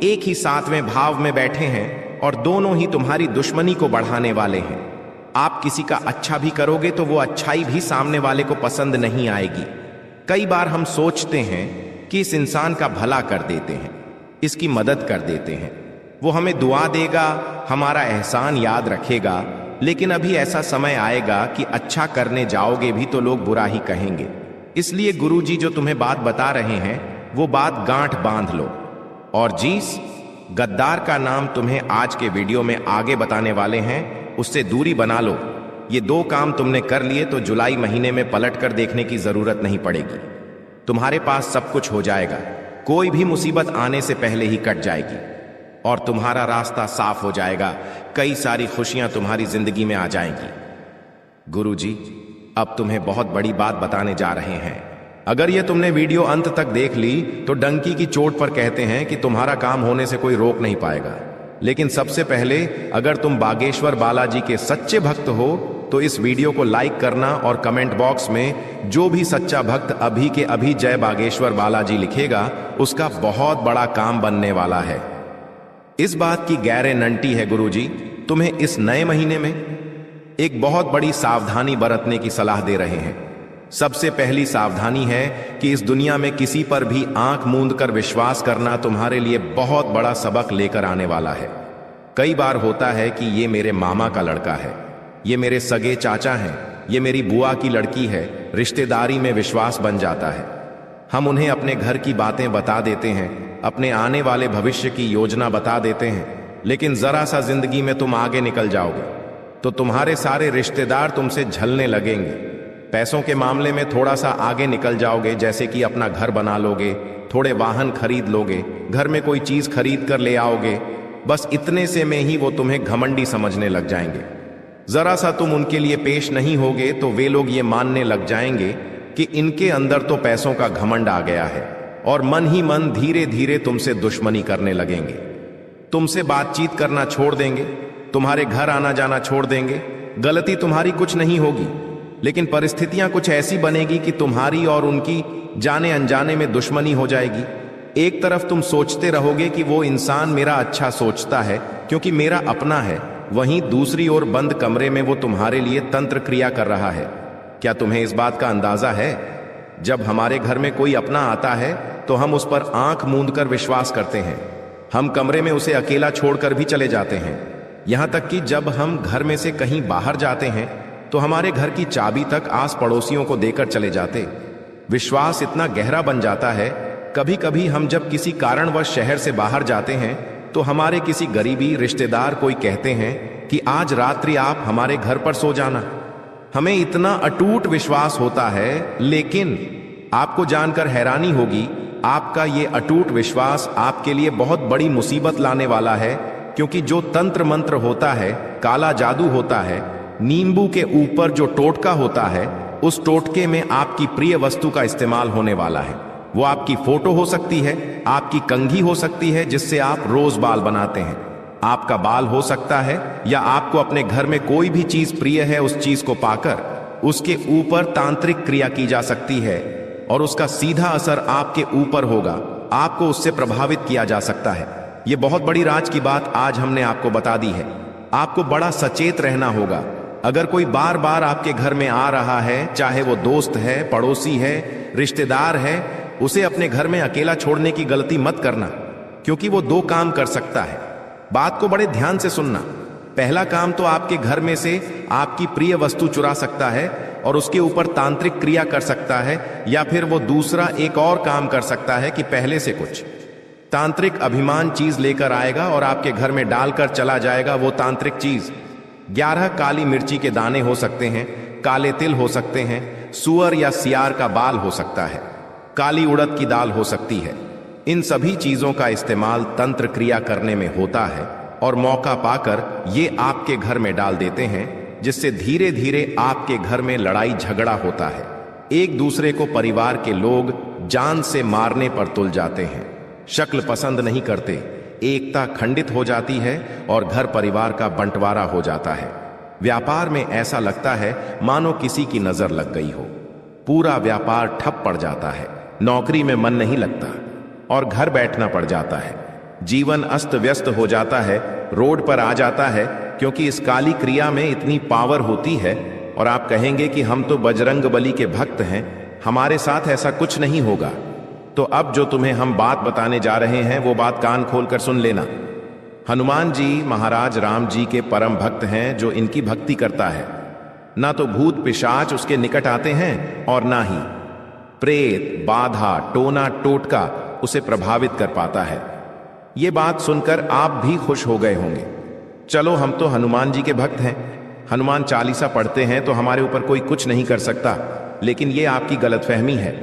एक ही 7वें भाव में बैठे हैं और दोनों ही तुम्हारी दुश्मनी को बढ़ाने वाले हैं। आप किसी का अच्छा भी करोगे तो वो अच्छाई भी सामने वाले को पसंद नहीं आएगी। कई बार हम सोचते हैं कि इस इंसान का भला कर देते हैं, इसकी मदद कर देते हैं, वो हमें दुआ देगा, हमारा एहसान याद रखेगा। लेकिन अभी ऐसा समय आएगा कि अच्छा करने जाओगे भी तो लोग बुरा ही कहेंगे। इसलिए गुरुजी जो तुम्हें बात बता रहे हैं वो बात गांठ बांध लो। और जिस गद्दार का नाम तुम्हें आज के वीडियो में आगे बताने वाले हैं उससे दूरी बना लो। ये 2 काम तुमने कर लिए तो जुलाई महीने में पलट कर देखने की जरूरत नहीं पड़ेगी। तुम्हारे पास सब कुछ हो जाएगा, कोई भी मुसीबत आने से पहले ही कट जाएगी और तुम्हारा रास्ता साफ हो जाएगा। कई सारी खुशियां तुम्हारी जिंदगी में आ जाएंगी। गुरुजी अब तुम्हें बहुत बड़ी बात बताने जा रहे हैं। अगर ये तुमने वीडियो अंत तक देख ली तो डंकी की चोट पर कहते हैं कि तुम्हारा काम होने से कोई रोक नहीं पाएगा। लेकिन सबसे पहले अगर तुम बागेश्वर बालाजी के सच्चे भक्त हो तो इस वीडियो को लाइक करना और कमेंट बॉक्स में जो भी सच्चा भक्त अभी के अभी जय बागेश्वर बालाजी लिखेगा उसका बहुत बड़ा काम बनने वाला है। इस बात की गारंटी है गुरुजी, तुम्हें इस नए महीने में एक बहुत बड़ी सावधानी बरतने की सलाह दे रहे हैं। सबसे पहली सावधानी है कि इस दुनिया में किसी पर भी आंख मूंद कर विश्वास करना तुम्हारे लिए बहुत बड़ा सबक लेकर आने वाला है। कई बार होता है कि ये मेरे मामा का लड़का है, ये मेरे सगे चाचा हैं, ये मेरी बुआ की लड़की है, रिश्तेदारी में विश्वास बन जाता है। हम उन्हें अपने घर की बातें बता देते हैं, अपने आने वाले भविष्य की योजना बता देते हैं। लेकिन जरा सा जिंदगी में तुम आगे निकल जाओगे तो तुम्हारे सारे रिश्तेदार तुमसे झलने लगेंगे। पैसों के मामले में थोड़ा सा आगे निकल जाओगे, जैसे कि अपना घर बना लोगे, थोड़े वाहन खरीद लोगे, घर में कोई चीज खरीद कर ले आओगे। बस इतने से में ही वो तुम्हें घमंडी समझने लग जाएंगे। जरा सा तुम उनके लिए पेश नहीं होगे तो वे लोग ये मानने लग जाएंगे कि इनके अंदर तो पैसों का घमंड आ गया है और मन ही मन धीरे धीरे तुमसे दुश्मनी करने लगेंगे। तुमसे बातचीत करना छोड़ देंगे, तुम्हारे घर आना जाना छोड़ देंगे। गलती तुम्हारी कुछ नहीं होगी, लेकिन परिस्थितियां कुछ ऐसी बनेगी कि तुम्हारी और उनकी जाने अनजाने में दुश्मनी हो जाएगी। एक तरफ तुम सोचते रहोगे कि वो इंसान मेरा अच्छा सोचता है क्योंकि मेरा अपना है, वहीं दूसरी ओर बंद कमरे में वो तुम्हारे लिए तंत्र क्रिया कर रहा है। क्या तुम्हें इस बात का अंदाजा है? जब हमारे घर में कोई अपना आता है तो हम उस पर आंख मूंद कर विश्वास करते हैं। हम कमरे में उसे अकेला छोड़कर भी चले जाते हैं। यहां तक कि जब हम घर में से कहीं बाहर जाते हैं तो हमारे घर की चाबी तक आस पड़ोसियों को देकर चले जाते। विश्वास इतना गहरा बन जाता है, कभी कभी हम जब किसी कारणवश शहर से बाहर जाते हैं तो हमारे किसी गरीबी रिश्तेदार कोई कहते हैं कि आज रात्रि आप हमारे घर पर सो जाना। हमें इतना अटूट विश्वास होता है, लेकिन आपको जानकर हैरानी होगी, आपका ये अटूट विश्वास आपके लिए बहुत बड़ी मुसीबत लाने वाला है। क्योंकि जो तंत्र मंत्र होता है, काला जादू होता है, नींबू के ऊपर जो टोटका होता है, उस टोटके में आपकी प्रिय वस्तु का इस्तेमाल होने वाला है। वो आपकी फोटो हो सकती है, आपकी कंघी हो सकती है जिससे आप रोज बाल बनाते हैं, आपका बाल हो सकता है, या आपको अपने घर में कोई भी चीज प्रिय है उस चीज को पाकर उसके ऊपर तांत्रिक क्रिया की जा सकती है और उसका सीधा असर आपके ऊपर होगा, आपको उससे प्रभावित किया जा सकता है। ये बहुत बड़ी राज की बात आज हमने आपको बता दी है। आपको बड़ा सचेत रहना होगा। अगर कोई बार बार आपके घर में आ रहा है, चाहे वो दोस्त है, पड़ोसी है, रिश्तेदार है, उसे अपने घर में अकेला छोड़ने की गलती मत करना, क्योंकि वो दो काम कर सकता है। बात को बड़े ध्यान से सुनना। पहला काम तो आपके घर में से आपकी प्रिय वस्तु चुरा सकता है और उसके ऊपर तांत्रिक क्रिया कर सकता है, या फिर वो दूसरा एक और काम कर सकता है कि पहले से कुछ तांत्रिक अभिमान चीज लेकर आएगा और आपके घर में डालकर चला जाएगा। वो तांत्रिक चीज 11 काली मिर्ची के दाने हो सकते हैं, काले तिल हो सकते हैं, सुअर या सियार का बाल हो सकता है, काली उड़द की दाल हो सकती है। इन सभी चीजों का इस्तेमाल तंत्र क्रिया करने में होता है और मौका पाकर ये आपके घर में डाल देते हैं, जिससे धीरे धीरे आपके घर में लड़ाई झगड़ा होता है। एक दूसरे को परिवार के लोग जान से मारने पर तुल जाते हैं, शक्ल पसंद नहीं करते, एकता खंडित हो जाती है और घर परिवार का बंटवारा हो जाता है। व्यापार में ऐसा लगता है मानो किसी की नजर लग गई हो, पूरा व्यापार ठप पड़ जाता है, नौकरी में मन नहीं लगता और घर बैठना पड़ जाता है, जीवन अस्त व्यस्त हो जाता है, रोड पर आ जाता है, क्योंकि इस काली क्रिया में इतनी पावर होती है। और आप कहेंगे कि हम तो बजरंग बली के भक्त हैं, हमारे साथ ऐसा कुछ नहीं होगा। तो अब जो तुम्हें हम बात बताने जा रहे हैं वो बात कान खोलकर सुन लेना। हनुमान जी महाराज राम जी के परम भक्त हैं जो इनकी भक्ति करता है। ना तो भूत पिशाच उसके निकट आते हैं और ना ही प्रेत, बाधा, टोना, टोटका उसे प्रभावित कर पाता है। ये बात सुनकर आप भी खुश हो गए होंगे। चलो, हम तो हनुमान जी के भक्त हैं, हनुमान चालीसा पढ़ते हैं तो हमारे ऊपर कोई कुछ नहीं कर सकता। लेकिन ये आपकी गलतफहमी है।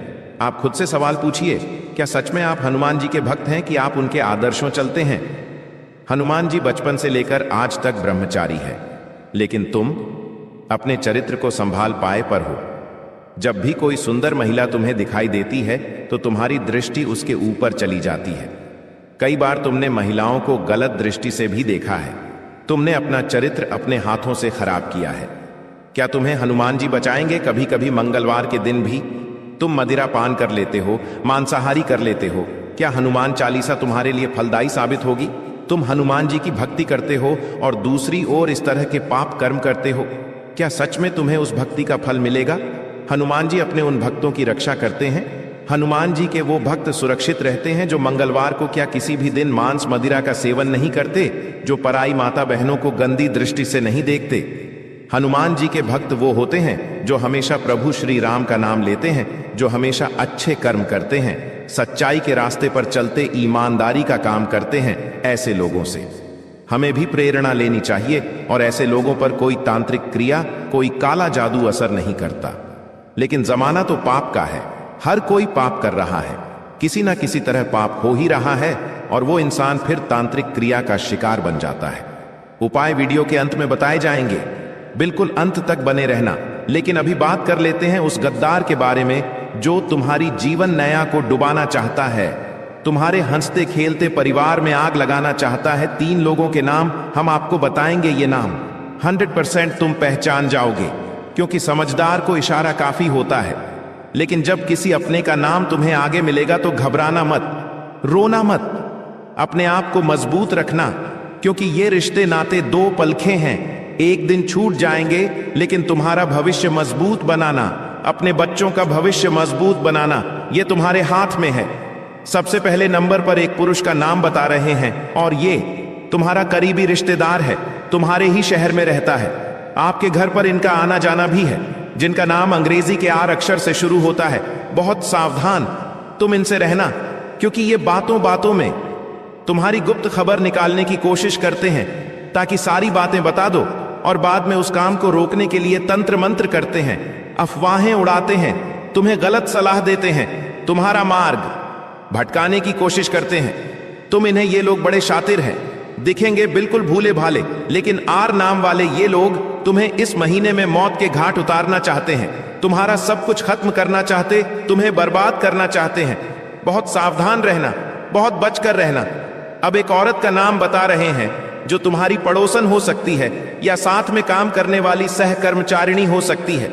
आप खुद से सवाल पूछिए, क्या सच में आप हनुमान जी के भक्त हैं कि आप उनके आदर्शों चलते हैं? हनुमान जी बचपन से लेकर आज तक ब्रह्मचारी है, लेकिन तुम अपने चरित्र को संभाल पाए पर हो। जब भी कोई सुंदर महिला तुम्हें दिखाई देती है तो तुम्हारी दृष्टि उसके ऊपर चली जाती है। कई बार तुमने महिलाओं को गलत दृष्टि से भी देखा है। तुमने अपना चरित्र अपने हाथों से खराब किया है। क्या तुम्हें हनुमान जी बचाएंगे? कभी कभी मंगलवार के दिन भी तुम मदिरा पान कर लेते हो, मांसाहारी कर लेते हो। क्या हनुमान चालीसा तुम्हारे लिए फलदायी साबित होगी? तुम हनुमान जी की भक्ति करते हो और दूसरी ओर इस तरह के पाप कर्म करते हो। क्या सच में तुम्हें उस भक्ति का फल मिलेगा? हनुमान जी अपने उन भक्तों की रक्षा करते हैं। हनुमान जी के वो भक्त सुरक्षित रहते हैं जो मंगलवार को क्या किसी भी दिन मांस मदिरा का सेवन नहीं करते, जो पराई माता बहनों को गंदी दृष्टि से नहीं देखते। हनुमान जी के भक्त वो होते हैं जो हमेशा प्रभु श्री राम का नाम लेते हैं, जो हमेशा अच्छे कर्म करते हैं, सच्चाई के रास्ते पर चलते ईमानदारी का काम करते हैं। ऐसे लोगों से हमें भी प्रेरणा लेनी चाहिए और ऐसे लोगों पर कोई तांत्रिक क्रिया, कोई काला जादू असर नहीं करता। लेकिन जमाना तो पाप का है, हर कोई पाप कर रहा है, किसी ना किसी तरह पाप हो ही रहा है और वो इंसान फिर तांत्रिक क्रिया का शिकार बन जाता है। उपाय वीडियो के अंत में बताए जाएंगे, बिल्कुल अंत तक बने रहना। लेकिन अभी बात कर लेते हैं उस गद्दार के बारे में जो तुम्हारी जीवन नया को डुबाना चाहता है, तुम्हारे हंसते खेलते परिवार में आग लगाना चाहता है। 3 लोगों के नाम हम आपको बताएंगे। ये नाम 100% तुम पहचान जाओगे, क्योंकि समझदार को इशारा काफी होता है। लेकिन जब किसी अपने का नाम तुम्हें आगे मिलेगा तो घबराना मत, रोना मत, अपने आप को मजबूत रखना, क्योंकि ये रिश्ते नाते 2 पलखे हैं, एक दिन छूट जाएंगे। लेकिन तुम्हारा भविष्य मजबूत बनाना, अपने बच्चों का भविष्य मजबूत बनाना, ये तुम्हारे हाथ में है। सबसे पहले नंबर पर एक पुरुष का नाम बता रहे हैं और ये तुम्हारा करीबी रिश्तेदार है, तुम्हारे ही शहर में रहता है, आपके घर पर इनका आना जाना भी है, जिनका नाम अंग्रेजी के R अक्षर से शुरू होता है। बहुत सावधान तुम इनसे रहना, क्योंकि ये बातों बातों में तुम्हारी गुप्त खबर निकालने की कोशिश करते हैं ताकि सारी बातें बता दो, और बाद में उस काम को रोकने के लिए तंत्र मंत्र करते हैं, अफवाहें उड़ाते हैं, तुम्हें गलत सलाह देते हैं, तुम्हारा मार्ग भटकाने की कोशिश करते हैं। तुम इन्हें ये लोग बड़े शातिर हैं, दिखेंगे बिल्कुल भूले भाले, लेकिन आर नाम वाले ये लोग तुम्हें इस महीने में मौत के घाट उतारना चाहते हैं, तुम्हारा सब कुछ खत्म करना चाहते, तुम्हें बर्बाद करना चाहते हैं। बहुत सावधान रहना, बहुत बचकर रहना। अब एक औरत का नाम बता रहे हैं जो तुम्हारी पड़ोसन हो सकती है या साथ में काम करने वाली सहकर्मचारिणी हो सकती है।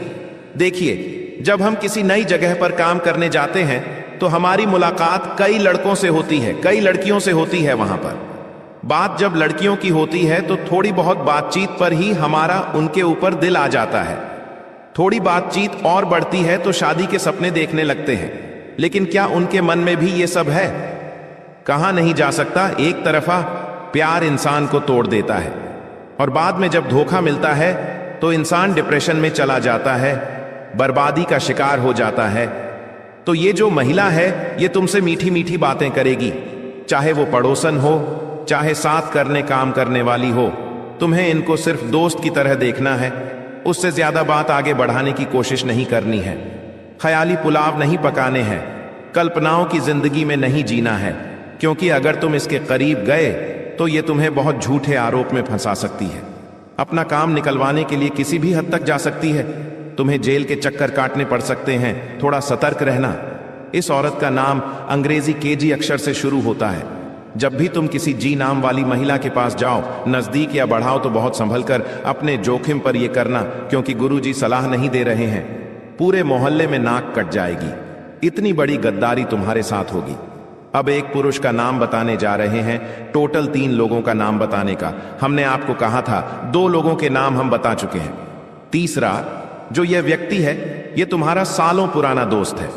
देखिए, जब हम किसी नई जगह पर काम करने जाते हैं तो हमारी मुलाकात कई लड़कों से होती है, कई लड़कियों से होती है। वहां पर बात जब लड़कियों की होती है तो थोड़ी बहुत बातचीत पर ही हमारा उनके ऊपर दिल आ जाता है। थोड़ी बातचीत और बढ़ती है तो शादी के सपने देखने लगते हैं। लेकिन क्या उनके मन में भी ये सब है? कहां नहीं जा सकता। एक तरफा प्यार इंसान को तोड़ देता है और बाद में जब धोखा मिलता है तो इंसान डिप्रेशन में चला जाता है, बर्बादी का शिकार हो जाता है। तो ये जो महिला है ये तुमसे मीठी मीठी बातें करेगी, चाहे वो पड़ोसन हो, चाहे साथ करने काम करने वाली हो। तुम्हें इनको सिर्फ दोस्त की तरह देखना है, उससे ज्यादा बात आगे बढ़ाने की कोशिश नहीं करनी है। ख्याली पुलाव नहीं पकाने हैं, कल्पनाओं की जिंदगी में नहीं जीना है, क्योंकि अगर तुम इसके करीब गए तो ये तुम्हें बहुत झूठे आरोप में फंसा सकती है। अपना काम निकलवाने के लिए किसी भी हद तक जा सकती है। तुम्हें जेल के चक्कर काटने पड़ सकते हैं, थोड़ा सतर्क रहना। इस औरत का नाम अंग्रेजी केजी अक्षर से शुरू होता है। जब भी तुम किसी जी नाम वाली महिला के पास जाओ, नजदीक या बढ़ाओ तो बहुत संभल कर अपने जोखिम पर यह करना, क्योंकि गुरुजी सलाह नहीं दे रहे हैं। पूरे मोहल्ले में नाक कट जाएगी, इतनी बड़ी गद्दारी तुम्हारे साथ होगी। अब एक पुरुष का नाम बताने जा रहे हैं, टोटल 3 लोगों का नाम बताने का। हमने आपको कहा था 2 लोगों के नाम हम बता चुके हैं। तीसरा जो यह व्यक्ति है यह तुम्हारा सालों पुराना दोस्त है।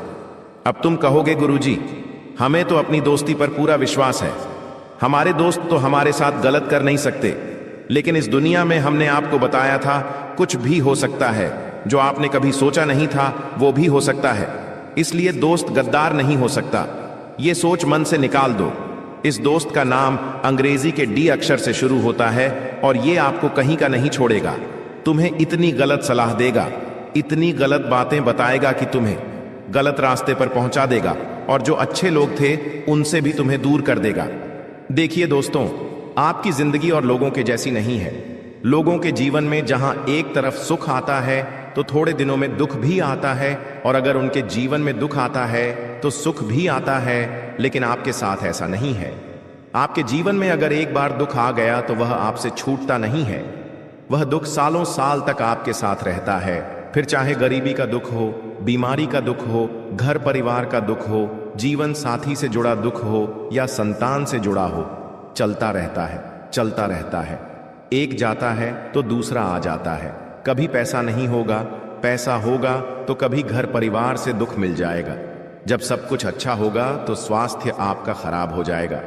अब तुम कहोगे गुरुजी, हमें तो अपनी दोस्ती पर पूरा विश्वास है, हमारे दोस्त तो हमारे साथ गलत कर नहीं सकते। लेकिन इस दुनिया में हमने आपको बताया था कुछ भी हो सकता है, जो आपने कभी सोचा नहीं था वो भी हो सकता है। इसलिए दोस्त गद्दार नहीं हो सकता, ये सोच मन से निकाल दो। इस दोस्त का नाम अंग्रेजी के डी अक्षर से शुरू होता है और ये आपको कहीं का नहीं छोड़ेगा। तुम्हें इतनी गलत सलाह देगा, इतनी गलत बातें बताएगा कि तुम्हें गलत रास्ते पर पहुंचा देगा, और जो अच्छे लोग थे उनसे भी तुम्हें दूर कर देगा। देखिए दोस्तों, आपकी जिंदगी और लोगों के जैसी नहीं है। लोगों के जीवन में जहां एक तरफ सुख आता है तो थोड़े दिनों में दुख भी आता है, और अगर उनके जीवन में दुख आता है तो सुख भी आता है। लेकिन आपके साथ ऐसा नहीं है। आपके जीवन में अगर एक बार दुख आ गया तो वह आपसे छूटता नहीं है। वह दुख सालों साल तक आपके साथ रहता है। फिर चाहे गरीबी का दुख हो, बीमारी का दुख हो, घर परिवार का दुख हो, जीवन साथी से जुड़ा दुख हो या संतान से जुड़ा हो, चलता रहता है, चलता रहता है। एक जाता है तो दूसरा आ जाता है। कभी पैसा नहीं होगा, पैसा होगा तो कभी घर परिवार से दुख मिल जाएगा। जब सब कुछ अच्छा होगा तो स्वास्थ्य आपका खराब हो जाएगा।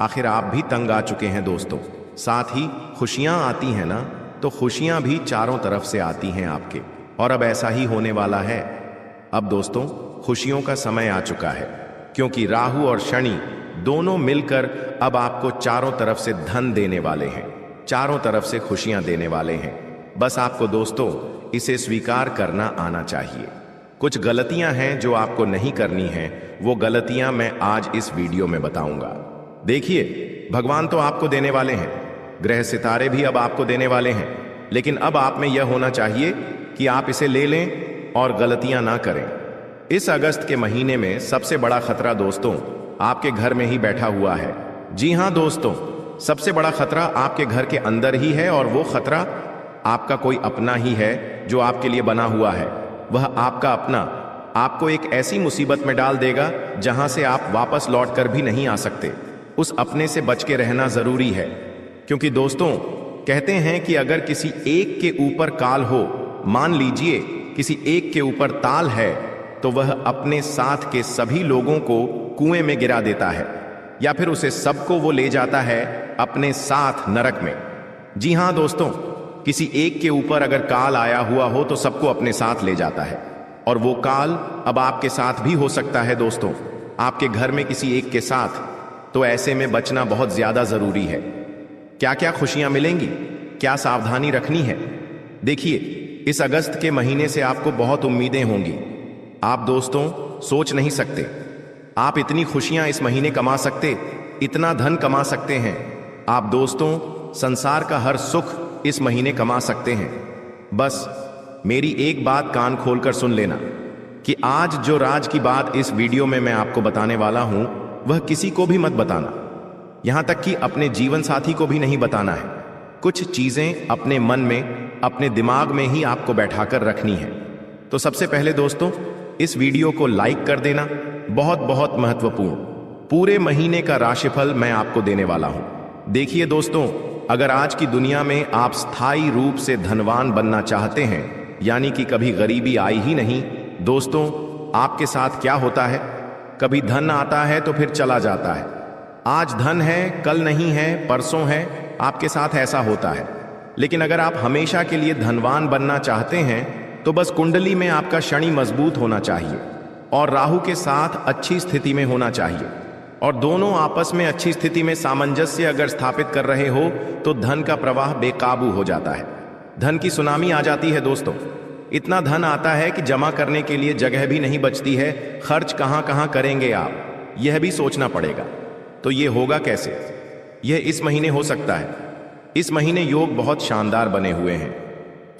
आखिर आप भी तंग आ चुके हैं दोस्तों। साथ ही खुशियां आती हैं ना, तो खुशियां भी चारों तरफ से आती हैं आपके, और अब ऐसा ही होने वाला है। अब दोस्तों, खुशियों का समय आ चुका है, क्योंकि राहु और शनि दोनों मिलकर अब आपको चारों तरफ से धन देने वाले हैं, चारों तरफ से खुशियां देने वाले हैं। बस आपको दोस्तों इसे स्वीकार करना आना चाहिए। कुछ गलतियां हैं जो आपको नहीं करनी है, वो गलतियां मैं आज इस वीडियो में बताऊंगा। देखिए, भगवान तो आपको देने वाले हैं, ग्रह सितारे भी अब आपको देने वाले हैं, लेकिन अब आप में यह होना चाहिए कि आप इसे ले लें और गलतियां ना करें। इस अगस्त के महीने में सबसे बड़ा खतरा दोस्तों आपके घर में ही बैठा हुआ है। जी हां दोस्तों, सबसे बड़ा खतरा आपके घर के अंदर ही है, और वो खतरा आपका कोई अपना ही है जो आपके लिए बना हुआ है। वह आपका अपना आपको एक ऐसी मुसीबत में डाल देगा जहां से आप वापस लौट कर भी नहीं आ सकते। उस अपने से बच के रहना जरूरी है, क्योंकि दोस्तों कहते हैं कि अगर किसी एक के ऊपर काल हो, मान लीजिए किसी एक के ऊपर ताल है, तो वह अपने साथ के सभी लोगों को कुएं में गिरा देता है, या फिर उसे सबको वो ले जाता है अपने साथ नरक में। जी हां दोस्तों, किसी एक के ऊपर अगर काल आया हुआ हो तो सबको अपने साथ ले जाता है, और वो काल अब आपके साथ भी हो सकता है दोस्तों, आपके घर में किसी एक के साथ। तो ऐसे में बचना बहुत ज्यादा जरूरी है। क्या क्या खुशियां मिलेंगी, क्या सावधानी रखनी है? देखिए, इस अगस्त के महीने से आपको बहुत उम्मीदें होंगी। आप दोस्तों सोच नहीं सकते, आप इतनी खुशियां इस महीने कमा सकते, इतना धन कमा सकते हैं। आप दोस्तों संसार का हर सुख इस महीने कमा सकते हैं। बस मेरी एक बात कान खोलकर सुन लेना कि आज जो राज की बात इस वीडियो में मैं आपको बताने वाला हूं वह किसी को भी मत बताना, यहां तक कि अपने जीवन साथी को भी नहीं बताना है। कुछ चीजें अपने मन में, अपने दिमाग में ही आपको बैठाकर रखनी है। तो सबसे पहले दोस्तों इस वीडियो को लाइक कर देना, बहुत बहुत महत्वपूर्ण। पूरे महीने का राशिफल मैं आपको देने वाला हूं। देखिए दोस्तों, अगर आज की दुनिया में आप स्थायी रूप से धनवान बनना चाहते हैं, यानी कि कभी गरीबी आई ही नहीं, दोस्तों आपके साथ क्या होता है, कभी धन आता है तो फिर चला जाता है। आज धन है, कल नहीं है, परसों है, आपके साथ ऐसा होता है। लेकिन अगर आप हमेशा के लिए धनवान बनना चाहते हैं तो बस कुंडली में आपका शनि मजबूत होना चाहिए और राहु के साथ अच्छी स्थिति में होना चाहिए, और दोनों आपस में अच्छी स्थिति में सामंजस्य अगर स्थापित कर रहे हो तो धन का प्रवाह बेकाबू हो जाता है। धन की सुनामी आ जाती है दोस्तों। इतना धन आता है कि जमा करने के लिए जगह भी नहीं बचती है। खर्च कहां कहां करेंगे आप, यह भी सोचना पड़ेगा। तो यह होगा कैसे? यह इस महीने हो सकता है। इस महीने योग बहुत शानदार बने हुए हैं।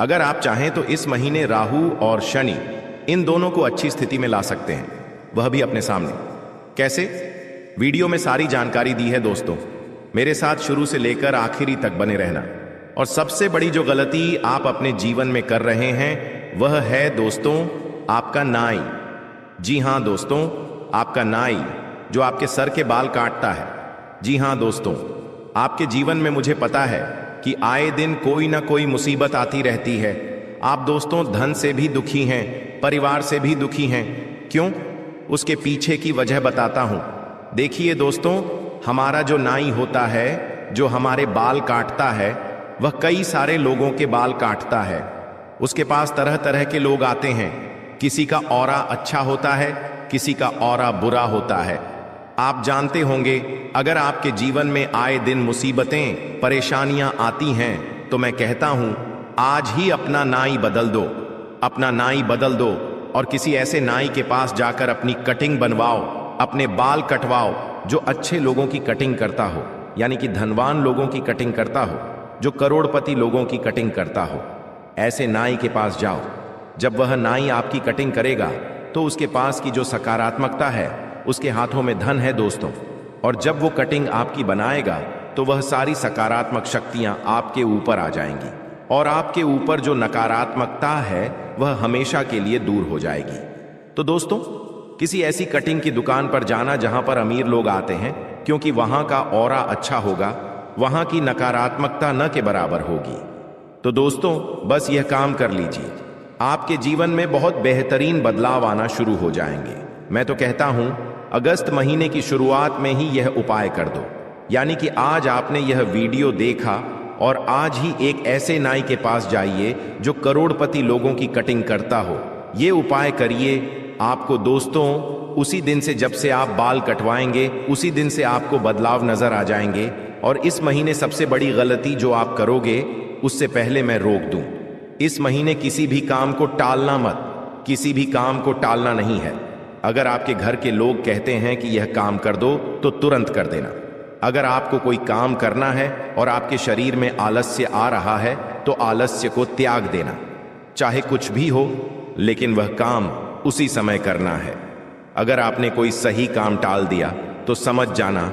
अगर आप चाहें तो इस महीने राहु और शनि इन दोनों को अच्छी स्थिति में ला सकते हैं, वह भी अपने सामने। कैसे? वीडियो में सारी जानकारी दी है दोस्तों, मेरे साथ शुरू से लेकर आखिरी तक बने रहना। और सबसे बड़ी जो गलती आप अपने जीवन में कर रहे हैं वह है दोस्तों आपका नाई। जी हां दोस्तों, आपका नाई जो आपके सर के बाल काटता है। जी हां दोस्तों, आपके जीवन में मुझे पता है कि आए दिन कोई ना कोई मुसीबत आती रहती है। आप दोस्तों धन से भी दुखी हैं, परिवार से भी दुखी हैं। क्यों? उसके पीछे की वजह बताता हूं। देखिए दोस्तों, हमारा जो नाई होता है, जो हमारे बाल काटता है, वह कई सारे लोगों के बाल काटता है। उसके पास तरह तरह के लोग आते हैं। किसी का ऑरा अच्छा होता है, किसी का ऑरा बुरा होता है। आप जानते होंगे, अगर आपके जीवन में आए दिन मुसीबतें, परेशानियां आती हैं तो मैं कहता हूं आज ही अपना नाई बदल दो। अपना नाई बदल दो और किसी ऐसे नाई के पास जाकर अपनी कटिंग बनवाओ, अपने बाल कटवाओ जो अच्छे लोगों की कटिंग करता हो, यानी कि धनवान लोगों की कटिंग करता हो, जो करोड़पति लोगों की कटिंग करता हो। ऐसे नाई के पास जाओ। जब वह नाई आपकी कटिंग करेगा तो उसके पास की जो सकारात्मकता है, उसके हाथों में धन है दोस्तों। और जब वो कटिंग आपकी बनाएगा तो वह सारी सकारात्मक शक्तियां आपके ऊपर आ जाएंगी और आपके ऊपर जो नकारात्मकता है वह हमेशा के लिए दूर हो जाएगी। तो दोस्तों किसी ऐसी कटिंग की दुकान पर जाना जहां पर अमीर लोग आते हैं, क्योंकि वहां का ऑरा अच्छा होगा, वहां की नकारात्मकता न के बराबर होगी। तो दोस्तों बस यह काम कर लीजिए, आपके जीवन में बहुत बेहतरीन बदलाव आना शुरू हो जाएंगे। मैं तो कहता हूं अगस्त महीने की शुरुआत में ही यह उपाय कर दो। यानी कि आज आपने यह वीडियो देखा और आज ही एक ऐसे नाई के पास जाइए जो करोड़पति लोगों की कटिंग करता हो। ये उपाय करिए। आपको दोस्तों उसी दिन से, जब से आप बाल कटवाएंगे, उसी दिन से आपको बदलाव नजर आ जाएंगे। और इस महीने सबसे बड़ी गलती जो आप करोगे उससे पहले मैं रोक दूं। इस महीने किसी भी काम को टालना मत, किसी भी काम को टालना नहीं है। अगर आपके घर के लोग कहते हैं कि यह काम कर दो तो तुरंत कर देना। अगर आपको कोई काम करना है और आपके शरीर में आलस्य आ रहा है तो आलस्य को त्याग देना। चाहे कुछ भी हो, लेकिन वह काम उसी समय करना है। अगर आपने कोई सही काम टाल दिया तो समझ जाना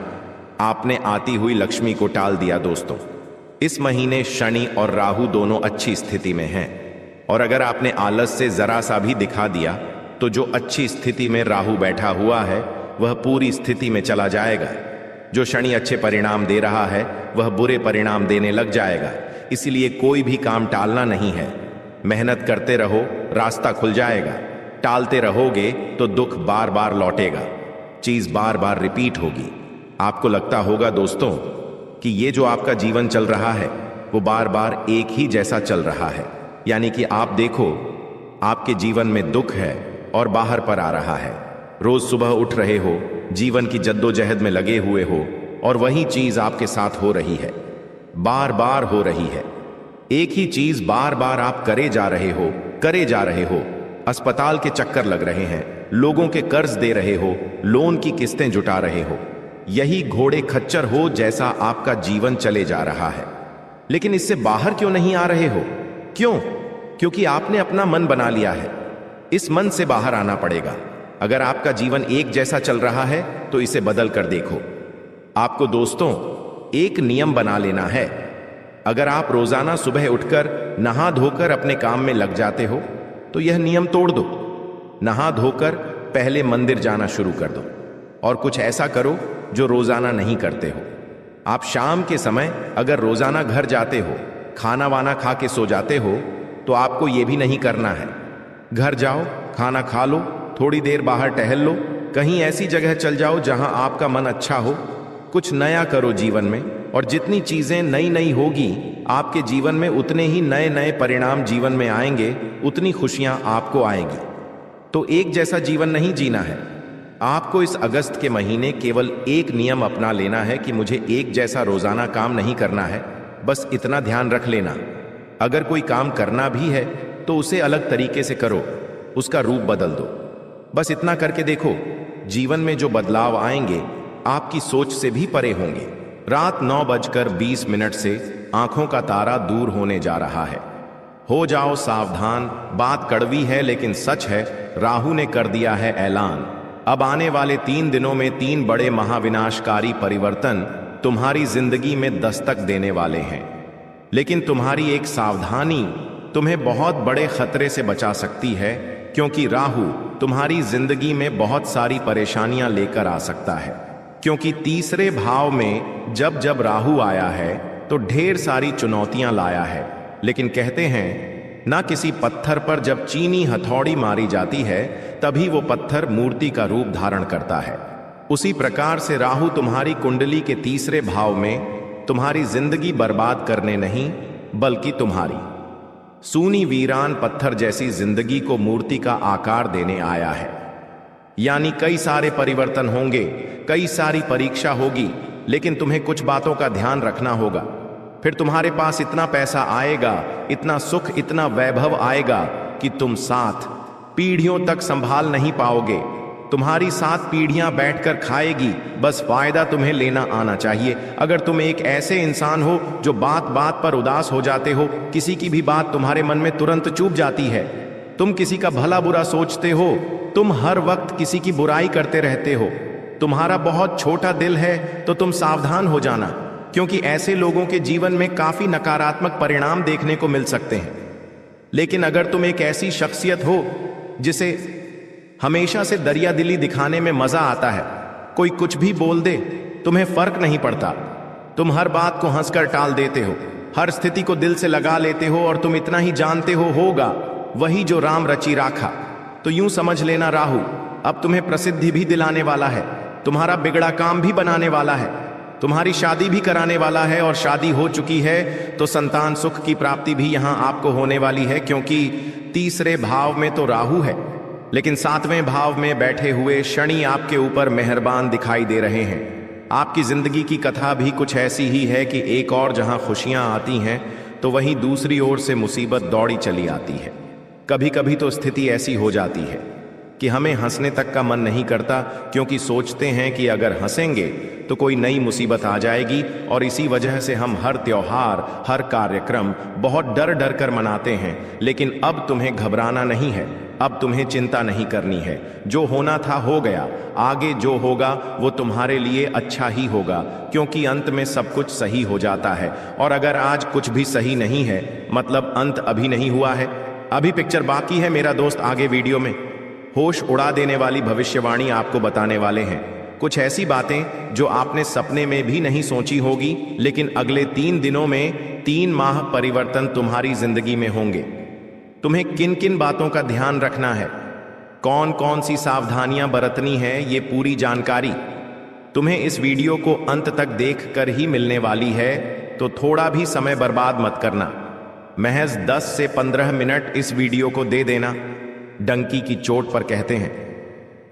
आपने आती हुई लक्ष्मी को टाल दिया। दोस्तों इस महीने शनि और राहु दोनों अच्छी स्थिति में हैं, और अगर आपने आलस से जरा सा भी दिखा दिया तो जो अच्छी स्थिति में राहु बैठा हुआ है वह पूरी स्थिति में चला जाएगा। जो शनि अच्छे परिणाम दे रहा है वह बुरे परिणाम देने लग जाएगा। इसलिए कोई भी काम टालना नहीं है। मेहनत करते रहो, रास्ता खुल जाएगा। टालते रहोगे तो दुख बार बार लौटेगा, चीज बार बार रिपीट होगी। आपको लगता होगा दोस्तों कि ये जो आपका जीवन चल रहा है वो बार बार एक ही जैसा चल रहा है। यानी कि आप देखो, आपके जीवन में दुख है और बाहर पर आ रहा है। रोज सुबह उठ रहे हो, जीवन की जद्दोजहद में लगे हुए हो, और वही चीज आपके साथ हो रही है, बार बार हो रही है। एक ही चीज बार बार आप करे जा रहे हो। अस्पताल के चक्कर लग रहे हैं, लोगों के कर्ज दे रहे हो, लोन की किस्तें जुटा रहे हो। यही घोड़े खच्चर हो जैसा आपका जीवन चले जा रहा है, लेकिन इससे बाहर क्यों नहीं आ रहे हो? क्यों? क्योंकि आपने अपना मन बना लिया है। इस मन से बाहर आना पड़ेगा। अगर आपका जीवन एक जैसा चल रहा है तो इसे बदल कर देखो। आपको दोस्तों एक नियम बना लेना है। अगर आप रोजाना सुबह उठकर नहा धोकर अपने काम में लग जाते हो तो यह नियम तोड़ दो। नहा धोकर पहले मंदिर जाना शुरू कर दो और कुछ ऐसा करो जो रोजाना नहीं करते हो। आप शाम के समय अगर रोजाना घर जाते हो, खाना वाना खा के सो जाते हो, तो आपको यह भी नहीं करना है। घर जाओ, खाना खा लो, थोड़ी देर बाहर टहल लो, कहीं ऐसी जगह चल जाओ जहां आपका मन अच्छा हो। कुछ नया करो जीवन में, और जितनी चीजें नई नई होगी आपके जीवन में, उतने ही नए नए परिणाम जीवन में आएंगे, उतनी खुशियां आपको आएंगी। तो एक जैसा जीवन नहीं जीना है। आपको इस अगस्त के महीने केवल एक नियम अपना लेना है कि मुझे एक जैसा रोजाना काम नहीं करना है। बस इतना ध्यान रख लेना, अगर कोई काम करना भी है तो उसे अलग तरीके से करो, उसका रूप बदल दो। बस इतना करके देखो, जीवन में जो बदलाव आएंगे आपकी सोच से भी परे होंगे। रात 9:20 से आंखों का तारा दूर होने जा रहा है। हो जाओ सावधान, बात कड़वी है लेकिन सच है। राहु ने कर दिया है ऐलान, अब आने वाले 3 दिनों में 3 बड़े महाविनाशकारी परिवर्तन तुम्हारी जिंदगी में दस्तक देने वाले हैं। लेकिन तुम्हारी एक सावधानी तुम्हें बहुत बड़े खतरे से बचा सकती है, क्योंकि राहु तुम्हारी जिंदगी में बहुत सारी परेशानियां लेकर आ सकता है। क्योंकि तीसरे भाव में जब जब राहु आया है तो ढेर सारी चुनौतियां लाया है। लेकिन कहते हैं ना, किसी पत्थर पर जब चीनी हथौड़ी मारी जाती है तभी वो पत्थर मूर्ति का रूप धारण करता है। उसी प्रकार से राहु तुम्हारी कुंडली के तीसरे भाव में तुम्हारी जिंदगी बर्बाद करने नहीं, बल्कि तुम्हारी सूनी वीरान पत्थर जैसी जिंदगी को मूर्ति का आकार देने आया है। यानी कई सारे परिवर्तन होंगे, कई सारी परीक्षा होगी, लेकिन तुम्हें कुछ बातों का ध्यान रखना होगा। फिर तुम्हारे पास इतना पैसा आएगा, इतना सुख, इतना वैभव आएगा कि तुम 7 पीढ़ियों तक संभाल नहीं पाओगे। तुम्हारी 7 पीढ़ियां बैठकर खाएगी, बस फायदा तुम्हें लेना आना चाहिए। अगर तुम एक ऐसे इंसान हो जो बात बात पर उदास हो जाते हो, किसी की भी बात तुम्हारे मन में तुरंत चुभ जाती है, तुम किसी का भला बुरा सोचते हो, तुम हर वक्त किसी की बुराई करते रहते हो, तुम्हारा बहुत छोटा दिल है, तो तुम सावधान हो जाना, क्योंकि ऐसे लोगों के जीवन में काफी नकारात्मक परिणाम देखने को मिल सकते हैं। लेकिन अगर तुम एक ऐसी शख्सियत हो जिसे हमेशा से दरिया दिली दिखाने में मजा आता है, कोई कुछ भी बोल दे तुम्हें फर्क नहीं पड़ता, तुम हर बात को हंसकर टाल देते हो, हर स्थिति को दिल से लगा लेते हो, और तुम इतना ही जानते हो होगा वही जो राम रची राखा। तो यूं समझ लेना, राहु अब तुम्हें प्रसिद्धि भी दिलाने वाला है, तुम्हारा बिगड़ा काम भी बनाने वाला है, तुम्हारी शादी भी कराने वाला है, और शादी हो चुकी है तो संतान सुख की प्राप्ति भी यहां आपको होने वाली है, क्योंकि तीसरे भाव में तो राहु है, लेकिन 7वें भाव में बैठे हुए शनि आपके ऊपर मेहरबान दिखाई दे रहे हैं। आपकी जिंदगी की कथा भी कुछ ऐसी ही है कि एक और जहां खुशियां आती हैं तो वहीं दूसरी ओर से मुसीबत दौड़ी चली आती है। कभी कभी तो स्थिति ऐसी हो जाती है कि हमें हंसने तक का मन नहीं करता, क्योंकि सोचते हैं कि अगर हंसेंगे तो कोई नई मुसीबत आ जाएगी, और इसी वजह से हम हर त्योहार, हर कार्यक्रम बहुत डर डर कर मनाते हैं। लेकिन अब तुम्हें घबराना नहीं है, अब तुम्हें चिंता नहीं करनी है। जो होना था हो गया, आगे जो होगा वो तुम्हारे लिए अच्छा ही होगा, क्योंकि अंत में सब कुछ सही हो जाता है। और अगर आज कुछ भी सही नहीं है, मतलब अंत अभी नहीं हुआ है, अभी पिक्चर बाकी है। मेरा दोस्त आगे वीडियो में होश उड़ा देने वाली भविष्यवाणी आपको बताने वाले हैं, कुछ ऐसी बातें जो आपने सपने में भी नहीं सोची होगी, लेकिन अगले 3 दिनों में 3 माह परिवर्तन तुम्हारी जिंदगी में होंगे। तुम्हें किन किन बातों का ध्यान रखना है, कौन कौन सी सावधानियां बरतनी है, ये पूरी जानकारी तुम्हें इस वीडियो को अंत तक देख कर ही मिलने वाली है। तो थोड़ा भी समय बर्बाद मत करना, महज 10 से 15 मिनट इस वीडियो को दे देना। डंकी की चोट पर कहते हैं,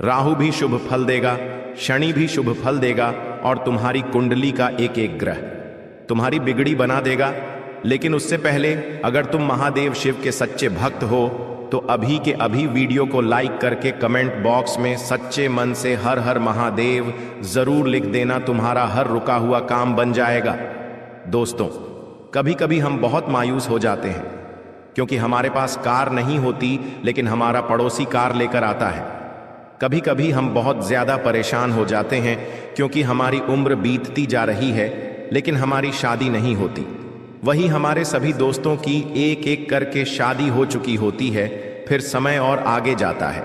राहु भी शुभ फल देगा, शनि भी शुभ फल देगा, और तुम्हारी कुंडली का एक एक ग्रह तुम्हारी बिगड़ी बना देगा। लेकिन उससे पहले अगर तुम महादेव शिव के सच्चे भक्त हो तो अभी के अभी वीडियो को लाइक करके कमेंट बॉक्स में सच्चे मन से हर हर महादेव जरूर लिख देना, तुम्हारा हर रुका हुआ काम बन जाएगा। दोस्तों, कभी कभी हम बहुत मायूस हो जाते हैं क्योंकि हमारे पास कार नहीं होती लेकिन हमारा पड़ोसी कार लेकर आता है। कभी कभी हम बहुत ज्यादा परेशान हो जाते हैं क्योंकि हमारी उम्र बीतती जा रही है लेकिन हमारी शादी नहीं होती। वही हमारे सभी दोस्तों की एक एक करके शादी हो चुकी होती है, फिर समय और आगे जाता है।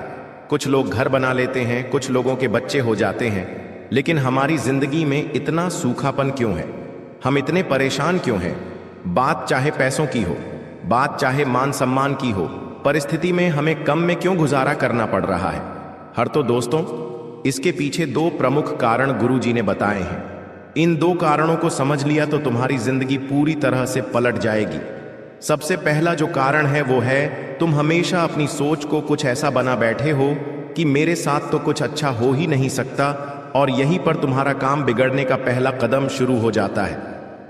कुछ लोग घर बना लेते हैं, कुछ लोगों के बच्चे हो जाते हैं, लेकिन हमारी जिंदगी में इतना सूखापन क्यों है? हम इतने परेशान क्यों हैं? बात चाहे पैसों की हो, बात चाहे मान सम्मान की हो, परिस्थिति में हमें कम में क्यों गुजारा करना पड़ रहा है? हर तो दोस्तों, इसके पीछे दो प्रमुख कारण गुरुजी ने बताए हैं। इन दो कारणों को समझ लिया तो तुम्हारी जिंदगी पूरी तरह से पलट जाएगी। सबसे पहला जो कारण है वो है, तुम हमेशा अपनी सोच को कुछ ऐसा बना बैठे हो कि मेरे साथ तो कुछ अच्छा हो ही नहीं सकता, और यहीं पर तुम्हारा काम बिगड़ने का पहला कदम शुरू हो जाता है।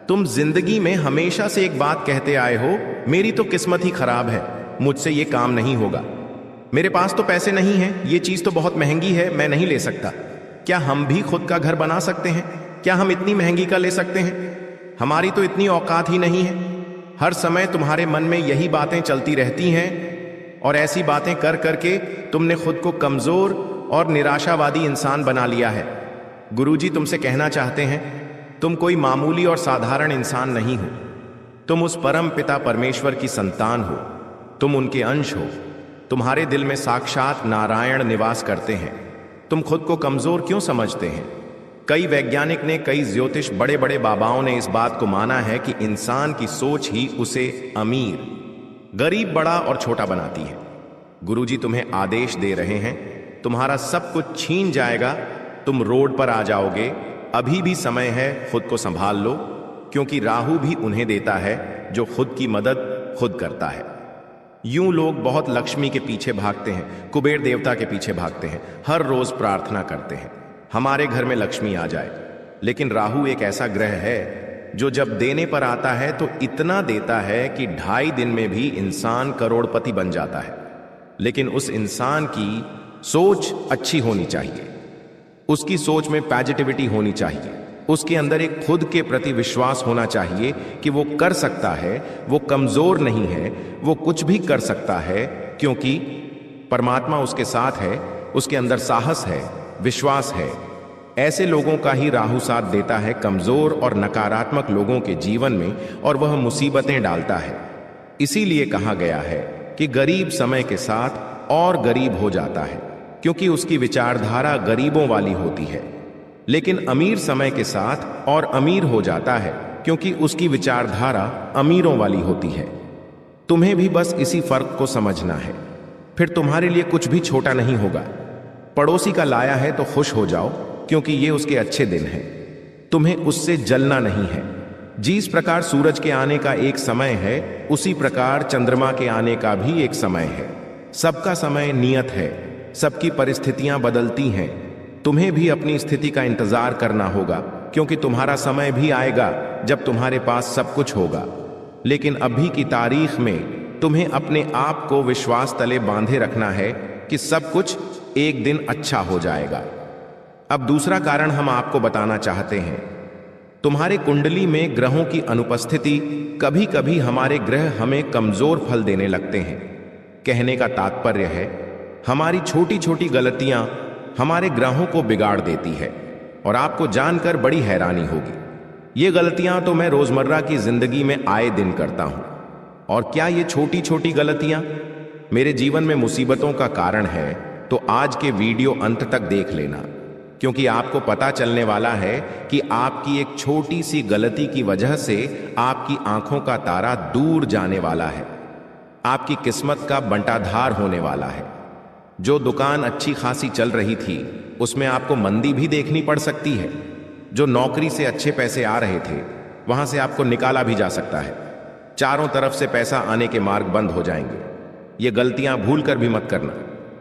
तुम जिंदगी में हमेशा से एक बात कहते आए हो, मेरी तो किस्मत ही खराब है, मुझसे ये काम नहीं होगा, मेरे पास तो पैसे नहीं हैं, ये चीज तो बहुत महंगी है, मैं नहीं ले सकता। क्या हम भी खुद का घर बना सकते हैं? क्या हम इतनी महंगी का ले सकते हैं? हमारी तो इतनी औकात ही नहीं है। हर समय तुम्हारे मन में यही बातें चलती रहती हैं और ऐसी बातें कर करके तुमने खुद को कमजोर और निराशावादी इंसान बना लिया है। गुरुजी तुमसे कहना चाहते हैं, तुम कोई मामूली और साधारण इंसान नहीं हो। तुम उस परम पिता परमेश्वर की संतान हो, तुम उनके अंश हो। तुम्हारे दिल में साक्षात नारायण निवास करते हैं। तुम खुद को कमजोर क्यों समझते हैं? कई वैज्ञानिक ने, कई ज्योतिष बड़े बड़े बाबाओं ने इस बात को माना है कि इंसान की सोच ही उसे अमीर, गरीब, बड़ा और छोटा बनाती है। गुरुजी तुम्हें आदेश दे रहे हैं, तुम्हारा सब कुछ छीन जाएगा, तुम रोड पर आ जाओगे। अभी भी समय है, खुद को संभाल लो, क्योंकि राहु भी उन्हें देता है जो खुद की मदद खुद करता है। यूं लोग बहुत लक्ष्मी के पीछे भागते हैं, कुबेर देवता के पीछे भागते हैं, हर रोज प्रार्थना करते हैं हमारे घर में लक्ष्मी आ जाए। लेकिन राहु एक ऐसा ग्रह है जो जब देने पर आता है तो इतना देता है कि 2.5 दिन में भी इंसान करोड़पति बन जाता है। लेकिन उस इंसान की सोच अच्छी होनी चाहिए, उसकी सोच में पॉजिटिविटी होनी चाहिए, उसके अंदर एक खुद के प्रति विश्वास होना चाहिए कि वो कर सकता है, वो कमजोर नहीं है, वो कुछ भी कर सकता है, क्योंकि परमात्मा उसके साथ है, उसके अंदर साहस है, विश्वास है। ऐसे लोगों का ही राहु साथ देता है कमजोर और नकारात्मक लोगों के जीवन में, और वह मुसीबतें डालता है। इसीलिए कहा गया है कि गरीब समय के साथ और गरीब हो जाता है, क्योंकि उसकी विचारधारा गरीबों वाली होती है। लेकिन अमीर समय के साथ और अमीर हो जाता है, क्योंकि उसकी विचारधारा अमीरों वाली होती है। तुम्हें भी बस इसी फर्क को समझना है, फिर तुम्हारे लिए कुछ भी छोटा नहीं होगा। पड़ोसी का लाया है तो खुश हो जाओ, क्योंकि ये उसके अच्छे दिन हैं। तुम्हें उससे जलना नहीं है। जिस प्रकार सूरज के आने का एक समय है, उसी प्रकार चंद्रमा के आने का भी एक समय है। सबका समय नियत है, सबकी परिस्थितियां बदलती हैं। तुम्हें भी अपनी स्थिति का इंतजार करना होगा, क्योंकि तुम्हारा समय भी आएगा जब तुम्हारे पास सब कुछ होगा। लेकिन अभी की तारीख में तुम्हें अपने आप को विश्वास तले बांधे रखना है कि सब कुछ एक दिन अच्छा हो जाएगा। अब दूसरा कारण हम आपको बताना चाहते हैं। तुम्हारे कुंडली में ग्रहों की अनुपस्थिति, कभी कभी हमारे ग्रह हमें कमजोर फल देने लगते हैं। कहने का तात्पर्य है, हमारी छोटी छोटी गलतियां हमारे ग्रहों को बिगाड़ देती है, और आपको जानकर बड़ी हैरानी होगी। ये गलतियां तो मैं रोजमर्रा की जिंदगी में आए दिन करता हूं। और क्या ये छोटी छोटी गलतियां मेरे जीवन में मुसीबतों का कारण है? तो आज के वीडियो अंत तक देख लेना, क्योंकि आपको पता चलने वाला है कि आपकी एक छोटी सी गलती की वजह से आपकी आंखों का तारा दूर जाने वाला है, आपकी किस्मत का बंटाधार होने वाला है। जो दुकान अच्छी खासी चल रही थी, उसमें आपको मंदी भी देखनी पड़ सकती है। जो नौकरी से अच्छे पैसे आ रहे थे, वहां से आपको निकाला भी जा सकता है। चारों तरफ से पैसा आने के मार्ग बंद हो जाएंगे। ये गलतियां भूल कर भी मत करना।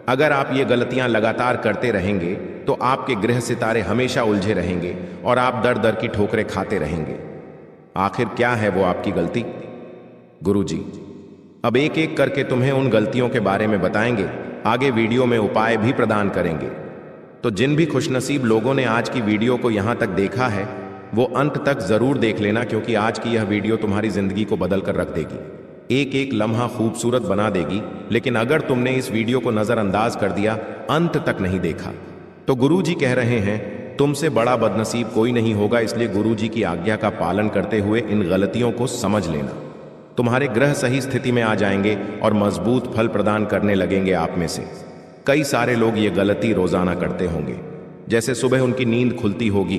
अगर आप ये गलतियां लगातार करते रहेंगे तो आपके ग्रह सितारे हमेशा उलझे रहेंगे और आप दर दर की ठोकरें खाते रहेंगे। आखिर क्या है वो आपकी गलती? गुरुजी, अब एक एक करके तुम्हें उन गलतियों के बारे में बताएंगे, आगे वीडियो में उपाय भी प्रदान करेंगे। तो जिन भी खुशनसीब लोगों ने आज की वीडियो को यहाँ तक देखा है वो अंत तक जरूर देख लेना, क्योंकि आज की यह वीडियो तुम्हारी जिंदगी को बदल कर रख देगी, एक एक लम्हा खूबसूरत बना देगी। लेकिन अगर तुमने इस वीडियो को नजरअंदाज कर दिया, अंत तक नहीं देखा, तो गुरुजी कह रहे हैं तुमसे बड़ा बदनसीब कोई नहीं होगा। इसलिए गुरुजी की आज्ञा का पालन करते हुए इन गलतियों को समझ लेना। तुम्हारे ग्रह सही स्थिति में आ जाएंगे और मजबूत फल प्रदान करने लगेंगे। आप में से कई सारे लोग ये गलती रोजाना करते होंगे, जैसे सुबह उनकी नींद खुलती होगी,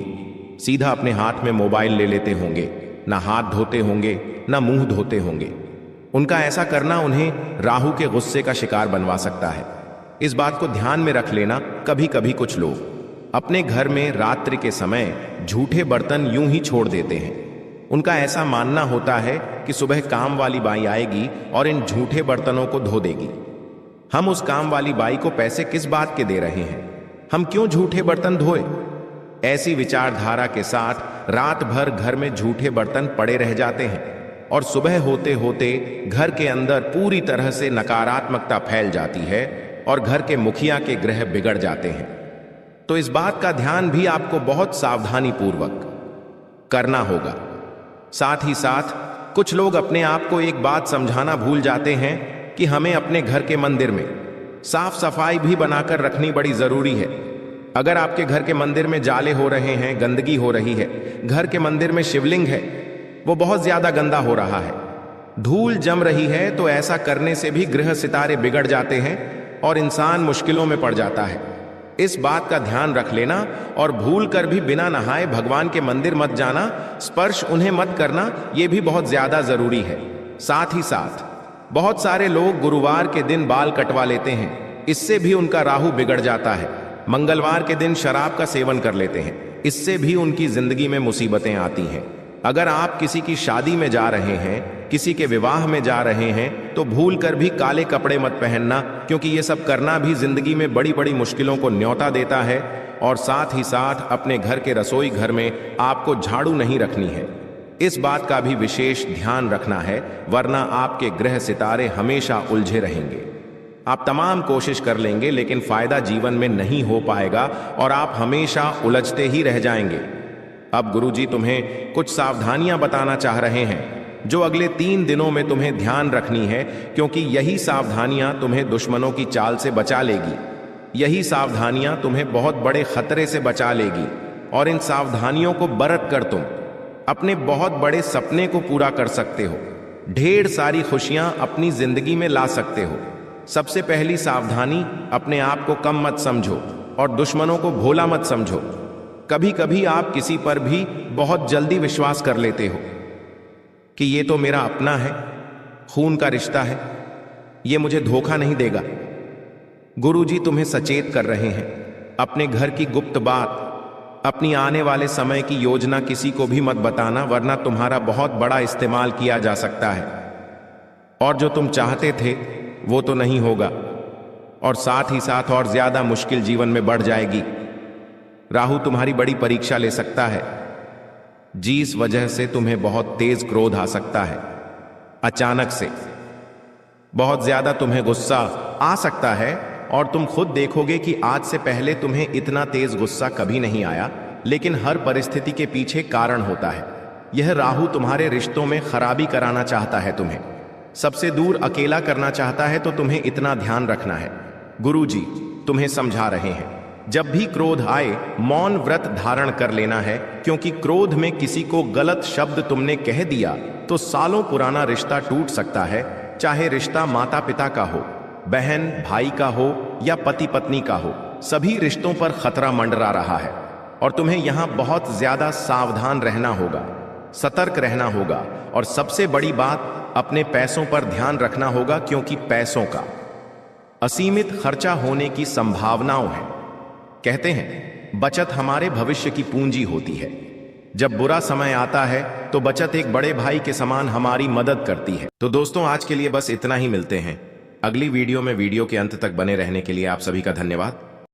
सीधा अपने हाथ में मोबाइल ले लेते होंगे, ना हाथ धोते होंगे ना मुंह धोते होंगे। उनका ऐसा करना उन्हें राहु के गुस्से का शिकार बनवा सकता है। इस बात को ध्यान में रख लेना। कभी कभी कुछ लोग अपने घर में रात्रि के समय झूठे बर्तन यूं ही छोड़ देते हैं। उनका ऐसा मानना होता है कि सुबह काम वाली बाई आएगी और इन झूठे बर्तनों को धो देगी। हम उस काम वाली बाई को पैसे किस बात के दे रहे हैं? हम क्यों झूठे बर्तन धोए? ऐसी विचारधारा के साथ रात भर घर में झूठे बर्तन पड़े रह जाते हैं और सुबह होते होते घर के अंदर पूरी तरह से नकारात्मकता फैल जाती है और घर के मुखिया के ग्रह बिगड़ जाते हैं। तो इस बात का ध्यान भी आपको बहुत सावधानी पूर्वक करना होगा। साथ ही साथ कुछ लोग अपने आप को एक बात समझाना भूल जाते हैं कि हमें अपने घर के मंदिर में साफ सफाई भी बनाकर रखनी बड़ी जरूरी है। अगर आपके घर के मंदिर में जाले हो रहे हैं, गंदगी हो रही है, घर के मंदिर में शिवलिंग है वो बहुत ज्यादा गंदा हो रहा है, धूल जम रही है, तो ऐसा करने से भी ग्रह सितारे बिगड़ जाते हैं और इंसान मुश्किलों में पड़ जाता है। इस बात का ध्यान रख लेना और भूल कर भी बिना नहाए भगवान के मंदिर मत जाना, स्पर्श उन्हें मत करना, यह भी बहुत ज्यादा जरूरी है। साथ ही साथ बहुत सारे लोग गुरुवार के दिन बाल कटवा लेते हैं, इससे भी उनका राहु बिगड़ जाता है। मंगलवार के दिन शराब का सेवन कर लेते हैं, इससे भी उनकी जिंदगी में मुसीबतें आती हैं। अगर आप किसी की शादी में जा रहे हैं, किसी के विवाह में जा रहे हैं, तो भूल कर भी काले कपड़े मत पहनना, क्योंकि ये सब करना भी जिंदगी में बड़ी बड़ी मुश्किलों को न्योता देता है। और साथ ही साथ अपने घर के रसोई घर में आपको झाड़ू नहीं रखनी है, इस बात का भी विशेष ध्यान रखना है, वरना आपके ग्रह सितारे हमेशा उलझे रहेंगे। आप तमाम कोशिश कर लेंगे लेकिन फायदा जीवन में नहीं हो पाएगा और आप हमेशा उलझते ही रह जाएंगे। अब गुरुजी तुम्हें कुछ सावधानियां बताना चाह रहे हैं जो अगले 3 दिनों में तुम्हें ध्यान रखनी है, क्योंकि यही सावधानियां तुम्हें दुश्मनों की चाल से बचा लेगी। यही सावधानियां तुम्हें बहुत बड़े खतरे से बचा लेगी और इन सावधानियों को बरत कर तुम अपने बहुत बड़े सपने को पूरा कर सकते हो, ढेर सारी खुशियां अपनी जिंदगी में ला सकते हो। सबसे पहली सावधानी, अपने आप को कम मत समझो और दुश्मनों को भोला मत समझो। कभी कभी आप किसी पर भी बहुत जल्दी विश्वास कर लेते हो कि ये तो मेरा अपना है, खून का रिश्ता है, ये मुझे धोखा नहीं देगा। गुरुजी तुम्हें सचेत कर रहे हैं, अपने घर की गुप्त बात, अपनी आने वाले समय की योजना किसी को भी मत बताना, वरना तुम्हारा बहुत बड़ा इस्तेमाल किया जा सकता है और जो तुम चाहते थे वो तो नहीं होगा और साथ ही साथ और ज्यादा मुश्किल जीवन में बढ़ जाएगी। राहु तुम्हारी बड़ी परीक्षा ले सकता है, जिस वजह से तुम्हें बहुत तेज क्रोध आ सकता है। अचानक से बहुत ज्यादा तुम्हें गुस्सा आ सकता है और तुम खुद देखोगे कि आज से पहले तुम्हें इतना तेज गुस्सा कभी नहीं आया, लेकिन हर परिस्थिति के पीछे कारण होता है। यह राहु तुम्हारे रिश्तों में खराबी कराना चाहता है, तुम्हें सबसे दूर अकेला करना चाहता है, तो तुम्हें इतना ध्यान रखना है। गुरुजी तुम्हें समझा रहे हैं, जब भी क्रोध आए मौन व्रत धारण कर लेना है, क्योंकि क्रोध में किसी को गलत शब्द तुमने कह दिया तो सालों पुराना रिश्ता टूट सकता है। चाहे रिश्ता माता पिता का हो, बहन भाई का हो या पति पत्नी का हो, सभी रिश्तों पर खतरा मंडरा रहा है और तुम्हें यहां बहुत ज्यादा सावधान रहना होगा, सतर्क रहना होगा और सबसे बड़ी बात, अपने पैसों पर ध्यान रखना होगा, क्योंकि पैसों का असीमित खर्चा होने की संभावनाओं है। कहते हैं बचत हमारे भविष्य की पूंजी होती है। जब बुरा समय आता है तो बचत एक बड़े भाई के समान हमारी मदद करती है। तो दोस्तों आज के लिए बस इतना ही, मिलते हैं अगली वीडियो में। वीडियो के अंत तक बने रहने के लिए आप सभी का धन्यवाद।